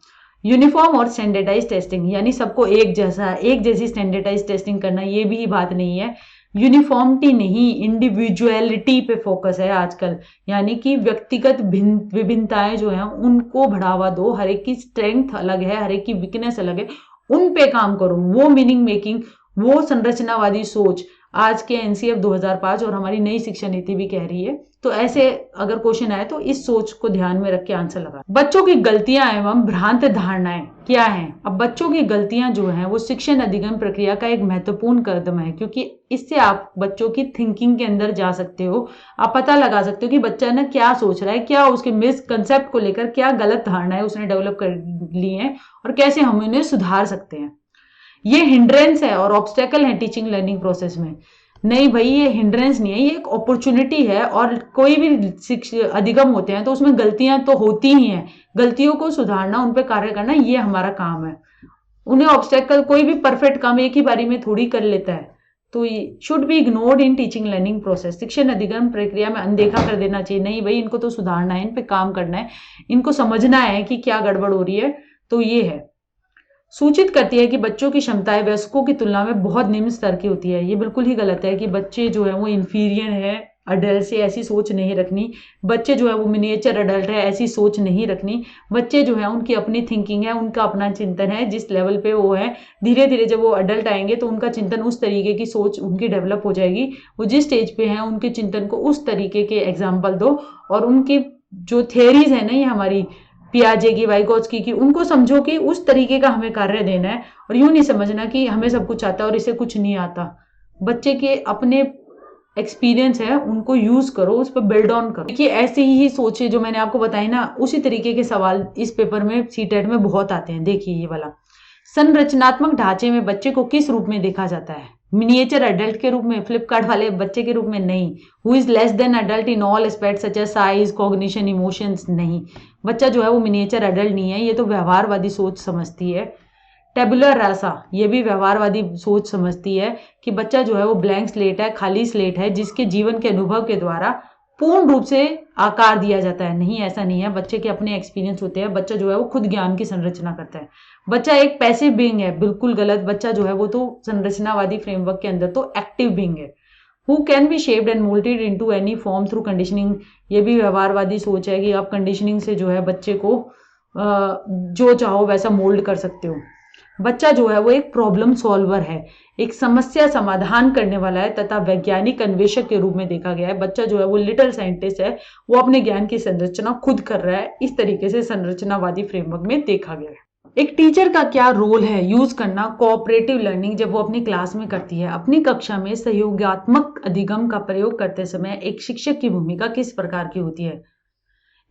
यूनिफॉर्म और स्टैंडर्डाइज टेस्टिंग यानी सबको एक जैसी स्टैंडर्डाइज टेस्टिंग करना, ये भी बात नहीं है। यूनिफॉर्मिटी नहीं, इंडिविजुअलिटी पे फोकस है आजकल, यानी कि व्यक्तिगत विभिन्नताएं जो हैं उनको बढ़ावा दो। हर एक की स्ट्रेंथ अलग है, हर एक की वीकनेस अलग है, उन पे काम करो। वो मीनिंग मेकिंग, वो संरचनावादी सोच आज के एनसीएफ 2005 और हमारी नई शिक्षा नीति भी कह रही है। तो ऐसे अगर क्वेश्चन आए तो इस सोच को ध्यान में रख के आंसर लगा। बच्चों की गलतियां एवं भ्रांत धारणाएं क्या हैं? अब बच्चों की गलतियां जो हैं वो शिक्षण अधिगम प्रक्रिया का एक महत्वपूर्ण कदम है, क्योंकि इससे आप बच्चों की थिंकिंग के अंदर जा सकते हो। आप पता लगा सकते हो कि बच्चा ना क्या सोच रहा है, क्या उसके मिसकंसेप्ट को लेकर क्या गलत धारणाएं उसने डेवलप कर ली हैं और कैसे हम उन्हें सुधार सकते हैं। ये हिंड्रेंस है और ऑब्स्टेकल है टीचिंग लर्निंग प्रोसेस में। नहीं भाई, ये हिंड्रेंस नहीं है, ये एक अपॉर्चुनिटी है। और कोई भी अधिगम होते हैं तो उसमें गलतियां तो होती ही हैं। गलतियों को सुधारना, उन पर कार्य करना, ये हमारा काम है। उन्हें ऑब्स्टेकल, कोई भी परफेक्ट काम एक ही बारी में थोड़ी कर लेता है। तो ये should be ignored in teaching learning process. शिक्षण अधिगम प्रक्रिया में अनदेखा कर देना चाहिए। नहीं भाई, इनको तो सुधारना है, इन पे काम करना है, इनको समझना है कि क्या गड़बड़ हो रही है। तो ये है। सूचित करती है कि बच्चों की क्षमताएं वयस्कों की तुलना में बहुत निम्न स्तर की होती है। ये बिल्कुल ही गलत है कि बच्चे जो है वो इंफीरियर है अडल्ट से, ऐसी सोच नहीं रखनी। बच्चे जो है वो मिनिएचर अडल्ट है, ऐसी सोच नहीं रखनी। बच्चे जो है उनकी अपनी थिंकिंग है, उनका अपना चिंतन है, जिस लेवल पे वो है। धीरे धीरे जब वो अडल्ट आएंगे तो उनका चिंतन, उस तरीके की सोच उनकी डेवलप हो जाएगी। वो जिस स्टेज पे है उनके चिंतन को उस तरीके के एग्जाम्पल दो और उनकी जो थियरीज है ना, ये हमारी पियाजे की, वाइगोत्स्की की, उनको समझो कि उस तरीके का हमें कार्य देना है। और यूं नहीं समझना कि हमें सब कुछ आता है और इसे कुछ नहीं आता। बच्चे के अपने एक्सपीरियंस है, उनको यूज करो, उस पर बिल्ड ऑन करो। देखिए ऐसे ही सोचे जो मैंने आपको बताई ना, उसी तरीके के सवाल इस पेपर में सीटेट में बहुत आते हैं। देखिए ये वाला, संरचनात्मक ढांचे में बच्चे को किस रूप में देखा जाता है? मिनिएचर अडल्ट के रूप में, फ्लिपकार्ट वाले बच्चे के रूप में नहीं। Who is less than adult in all aspect such as size, cognition, emotions, नहीं। बच्चा जो है वो मिनिएचर अडल्ट नहीं है। ये तो व्यवहारवादी सोच समझती है। टेबुलर रासा, ये भी व्यवहारवादी सोच समझती है कि बच्चा जो है वो ब्लैंक स्लेट है, खाली स्लेट है, जिसके जीवन के अनुभव के द्वारा पूर्ण रूप से आकार दिया जाता है। नहीं, ऐसा नहीं है। बच्चे के अपने एक्सपीरियंस होते हैं। बच्चा जो है वो खुद ज्ञान की संरचना करता है। बच्चा एक पैसिव बीइंग है, बिल्कुल गलत। बच्चा जो है वो तो संरचनावादी फ्रेमवर्क के अंदर तो एक्टिव बीइंग है। Who can be shaped and moulded into any form through conditioning, ये भी व्यवहारवादी सोच है कि आप कंडीशनिंग से जो है बच्चे को जो चाहो वैसा मोल्ड कर सकते हो। बच्चा जो है वो एक प्रॉब्लम सॉल्वर है, एक समस्या समाधान करने वाला है तथा वैज्ञानिक अन्वेषक के रूप में देखा गया है। बच्चा जो है वो लिटिल साइंटिस्ट है, वो अपने ज्ञान की संरचना खुद कर रहा है। इस तरीके से संरचनावादी फ्रेमवर्क में देखा गया है। एक टीचर का क्या रोल है यूज करना कोऑपरेटिव लर्निंग जब वो अपनी क्लास में करती है? अपनी कक्षा में सहयोगात्मक अधिगम का प्रयोग करते समय एक शिक्षक की भूमिका किस प्रकार की होती है?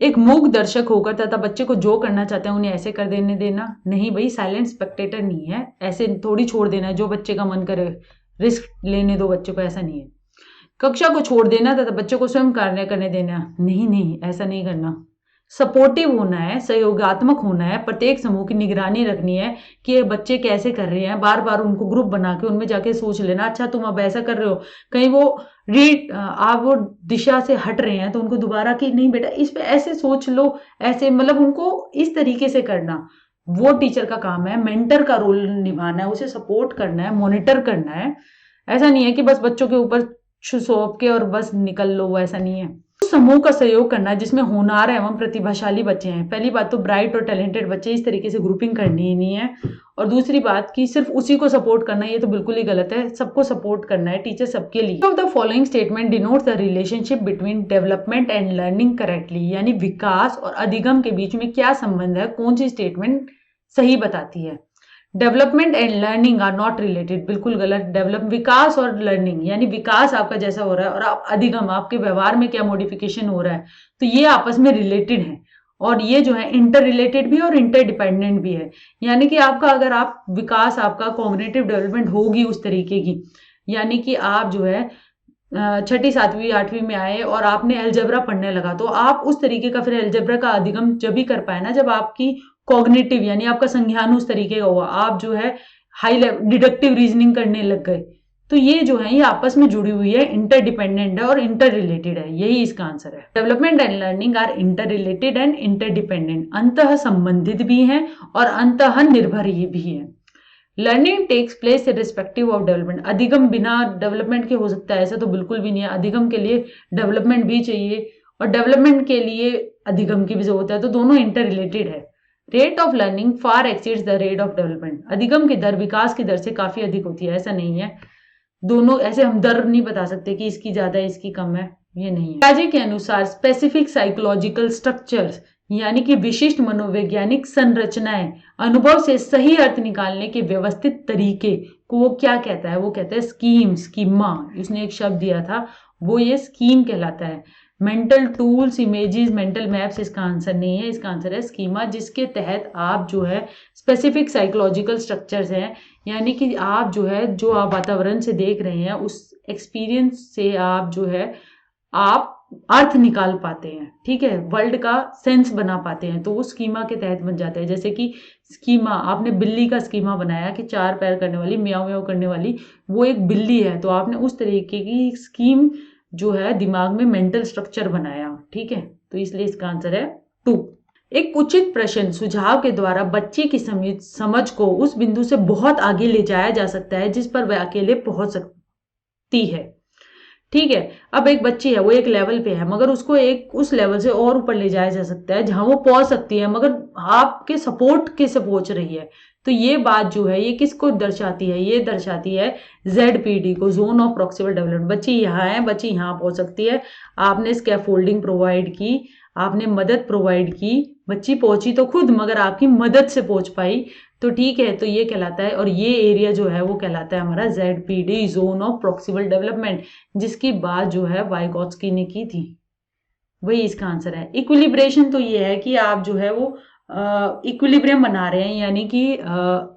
एक मूक दर्शक होकर तथा बच्चे को जो करना चाहते हैं उन्हें ऐसे कर देने देना? नहीं भाई, साइलेंट स्पेक्टेटर नहीं है। ऐसे थोड़ी छोड़ देना है, जो बच्चे का मन करे रिस्क लेने दो बच्चे को, ऐसा नहीं है। कक्षा को छोड़ देना तथा बच्चे को स्वयं कार्य करने देना? नहीं नहीं, ऐसा नहीं करना। सपोर्टिव होना है, सहयोगात्मक होना है, प्रत्येक समूह की निगरानी रखनी है कि ये बच्चे कैसे कर रहे हैं। बार बार उनको ग्रुप बना के उनमें जाके सोच लेना, अच्छा तुम अब ऐसा कर रहे हो, कहीं वो आप वो दिशा से हट रहे हैं तो उनको दोबारा कि नहीं बेटा इस पे ऐसे सोच लो, ऐसे, मतलब उनको इस तरीके से करना। वो टीचर का काम है। मेंटर का रोल निभाना है, उसे सपोर्ट करना है, मॉनिटर करना है। ऐसा नहीं है कि बस बच्चों के ऊपर सौंप के और बस निकल लो, ऐसा नहीं है। समूह का सहयोग करना जिसमें होनहार एवं प्रतिभाशाली बच्चे हैं। पहली बात तो ब्राइट और टैलेंटेड बच्चे, इस तरीके से ग्रुपिंग करनी ही नहीं है। और दूसरी बात कि सिर्फ उसी को सपोर्ट करना, ये तो बिल्कुल ही गलत है। सबको सपोर्ट करना है, टीचर सबके लिए। Of the following statement denotes the relationship between development and learning correctly, यानी विकास और अधिगम के बीच में क्या संबंध है? कौन सी स्टेटमेंट सही बताती है? Development and learning are not related, बिल्कुल गलत। डेवलप विकास और लर्निंग यानी विकास आपका जैसा हो रहा है और आप अधिगम आपके व्यवहार में क्या मॉडिफिकेशन हो रहा है, तो ये आपस में रिलेटेड है। और ये जो है इंटर रिलेटेड भी और इंटर डिपेंडेंट भी है। यानी कि आपका अगर आप विकास आपका कॉग्निटिव डेवलपमेंट होगी उस तरीके की, यानी कि आप जो है छठी सातवीं आठवीं में आए और आपने अलजेब्रा पढ़ने लगा, तो आप उस तरीके का फिर अलजेब्रा का अधिगम जब भी कर पाए ना, जब आपकी कॉग्निटिव यानी आपका संज्ञान उस तरीके का हुआ, आप जो है हाई लेवल डिडक्टिव रीजनिंग करने लग गए। तो ये जो है ये आपस में जुड़ी हुई है, इंटर डिपेंडेंट है और इंटर रिलेटेड है, यही इसका आंसर है। Development and learning are interrelated and interdependent, अंतः संबंधित भी हैं और अंतः निर्भर ये भी है। Learning takes place respective of development, अधिगम बिना डेवलपमेंट के हो सकता है ऐसा तो बिल्कुल भी नहीं है, अधिगम के लिए डेवलपमेंट भी चाहिए और डेवलपमेंट के लिए अधिगम की भी जरूरत है, तो दोनों इंटर रिलेटेड है। Rate of learning far exceeds the rate of development, अधिगम की दर विकास की दर से काफी अधिक होती है, ऐसा नहीं है। दोनों ऐसे हम दर नहीं बता सकते कि इसकी ज्यादा है इसकी कम है, ये नहीं है। पियाजे के अनुसार स्पेसिफिक साइकोलॉजिकल स्ट्रक्चर्स यानी कि विशिष्ट मनोवैज्ञानिक संरचनाएं अनुभव से सही अर्थ निकालने के व्यवस्थित तरीके को वो क्या कहता है, वो कहता है स्कीम, स्कीमा। उसने एक शब्द दिया था, वो ये स्कीम कहलाता है। Mental tools, images, mental maps इसका आंसर नहीं है, इसका आंसर है स्कीमा, जिसके तहत आप जो है स्पेसिफिक साइकोलॉजिकल स्ट्रक्चर्स हैं, यानी कि आप जो है जो आप वातावरण से देख रहे हैं उस एक्सपीरियंस से आप जो है आप अर्थ निकाल पाते हैं, ठीक है, वर्ल्ड का सेंस बना पाते हैं, तो वो स्कीमा के तहत बन जाते हैं। जैसे कि स्कीमा, आपने बिल्ली का स्कीमा बनाया कि 4 पैर करने वाली, म्याऊ म्याऊ करने वाली, वो एक बिल्ली है, तो आपने उस तरीके की स्कीम जो है दिमाग में मेंटल स्ट्रक्चर बनाया, ठीक है, तो इसलिए इसका आंसर है 2। एक उचित प्रश्न सुझाव के द्वारा बच्चे की समझ को उस बिंदु से बहुत आगे ले जाया जा सकता है जिस पर वह अकेले पहुंच सकती है, ठीक है। अब एक बच्ची है, वो एक लेवल पे है, मगर उसको एक उस लेवल से और ऊपर ले जाया जा सकता है जहां वो पहुंच सकती है, मगर आपके सपोर्ट के से पहुंच रही है। तो ये बात जो है ये किसको दर्शाती है, ये दर्शाती है ZPD को, जोन ऑफ प्रॉक्सिमल डेवलपमेंट। बच्ची यहाँ है, बच्ची यहाँ पहुंच सकती है, आपने स्कैफोल्डिंग प्रोवाइड की, आपने मदद प्रोवाइड की, बच्ची पहुंची तो खुद मगर आपकी मदद से पहुंच पाई, तो ठीक है, तो ये कहलाता है। और ये एरिया जो है वो कहलाता है हमारा ZPD, zone of proximal development, जिसकी बात जो है वाइगोत्स्की ने की थी, वही इसका आंसर है। इक्विलिब्रेशन तो ये है कि आप जो है वो इक्विलिब्रियम बना रहे हैं, यानी कि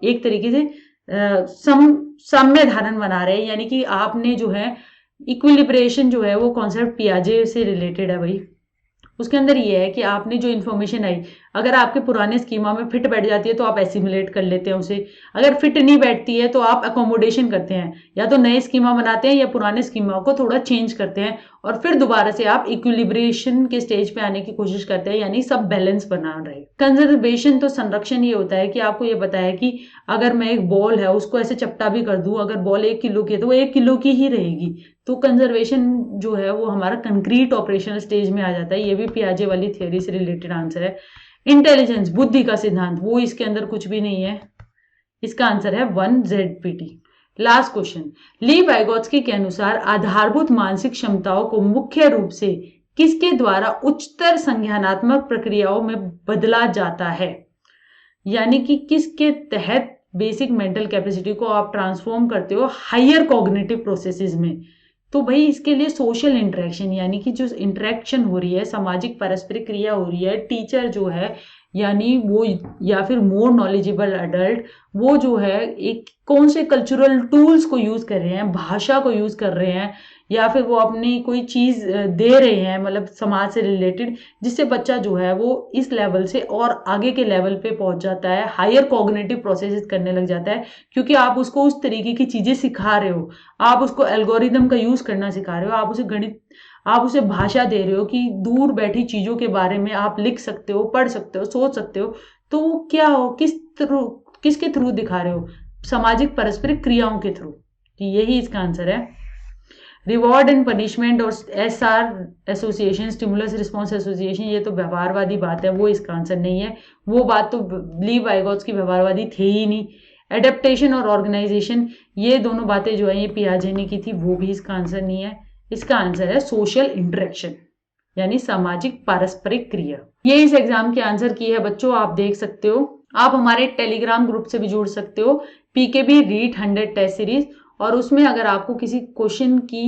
एक तरीके से साम्य धारण बना रहे हैं, यानी कि आपने जो है इक्विलिब्रेशन जो है वो कॉन्सेप्ट पियाजे से रिलेटेड है भाई। उसके अंदर ये है कि आपने जो इन्फॉर्मेशन आई, अगर आपके पुराने स्कीमा में फिट बैठ जाती है तो आप एसिमुलेट कर लेते हैं उसे, अगर फिट नहीं बैठती है तो आप अकोमोडेशन करते हैं, या तो नए स्कीमा बनाते हैं या पुराने स्कीमा को थोड़ा चेंज करते हैं और फिर दोबारा से आप इक्विलिब्रेशन के स्टेज पे आने की कोशिश करते हैं, यानी सब बैलेंस बना रहे। कंजर्वेशन तो संरक्षण ये होता है कि आपको ये पता है कि अगर मैं एक बॉल है उसको ऐसे चपटा भी कर दूं, अगर बॉल 1 किलो की है तो वो 1 किलो की ही रहेगी। तो कंजर्वेशन जो है वो हमारा कंक्रीट ऑपरेशनल स्टेज में आ जाता है, ये भी पियाजे वाली थ्योरी से रिलेटेड आंसर है। इंटेलिजेंस, बुद्धि का सिद्धांत, वो इसके अंदर कुछ भी नहीं है, इसका आंसर है 1 ZPD। लास्ट क्वेश्चन, ली वाइगोत्स्की के अनुसार आधारभूत मानसिक क्षमताओं को मुख्य रूप से किसके द्वारा उच्चतर संज्ञानात्मक प्रक्रियाओं में बदला जाता है, यानी कि किसके तहत बेसिक मेंटल कैपेसिटी को आप ट्रांसफॉर्म करते हो हायर कॉग्निटिव प्रोसेसेस में। तो भाई इसके लिए सोशल इंटरेक्शन, यानी कि जो इंटरेक्शन हो रही है, सामाजिक पारस्परिक क्रिया हो रही है, टीचर जो है यानी वो, या फिर मोर नॉलेजेबल अडल्ट, वो जो है एक कौन से कल्चरल टूल्स को यूज कर रहे हैं, भाषा को यूज कर रहे हैं, या फिर वो अपनी कोई चीज दे रहे हैं मतलब समाज से रिलेटेड, जिससे बच्चा जो है वो इस लेवल से और आगे के लेवल पे पहुंच जाता है, हायर कॉग्निटिव प्रोसेसेस करने लग जाता है, क्योंकि आप उसको उस तरीके की चीजें सिखा रहे हो, आप उसको एल्गोरिदम का यूज करना सिखा रहे हो, आप उसे गणित, आप उसे भाषा दे रहे हो कि दूर बैठी चीजों के बारे में आप लिख सकते हो, पढ़ सकते हो, सोच सकते हो। तो वो क्या हो, किसके थ्रू दिखा रहे हो, सामाजिक पारस्परिक क्रियाओं के थ्रू, यही इसका आंसर है। रिवॉर्ड एंड पनिशमेंट और SR association, stimulus response association, ये तो व्यवहारवादी बात है, वो इसका आंसर नहीं है, वो बात तो ली वाइगोत्स्की व्यवहारवादी थे ही नहीं। एडेप्टेशन और ऑर्गेनाइजेशन, ये दोनों बातें जो है ये पियाजे ने की थी, वो भी इसका आंसर नहीं है, इसका आंसर है सोशल इंटरेक्शन, यानी सामाजिक पारस्परिक क्रिया। ये इस एग्जाम के आंसर की है बच्चों, आप देख सकते हो। आप हमारे टेलीग्राम ग्रुप से भी जुड़ सकते हो, पीकेबी रीट 100 टेस्ट सीरीज, और उसमें अगर आपको किसी क्वेश्चन की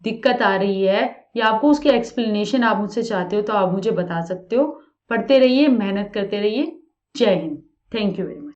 दिक्कत आ रही है या आपको उसकी एक्सप्लेनेशन आप मुझसे चाहते हो तो आप मुझे बता सकते हो। पढ़ते रहिए, मेहनत करते रहिए। जय Hind. Thank you very much.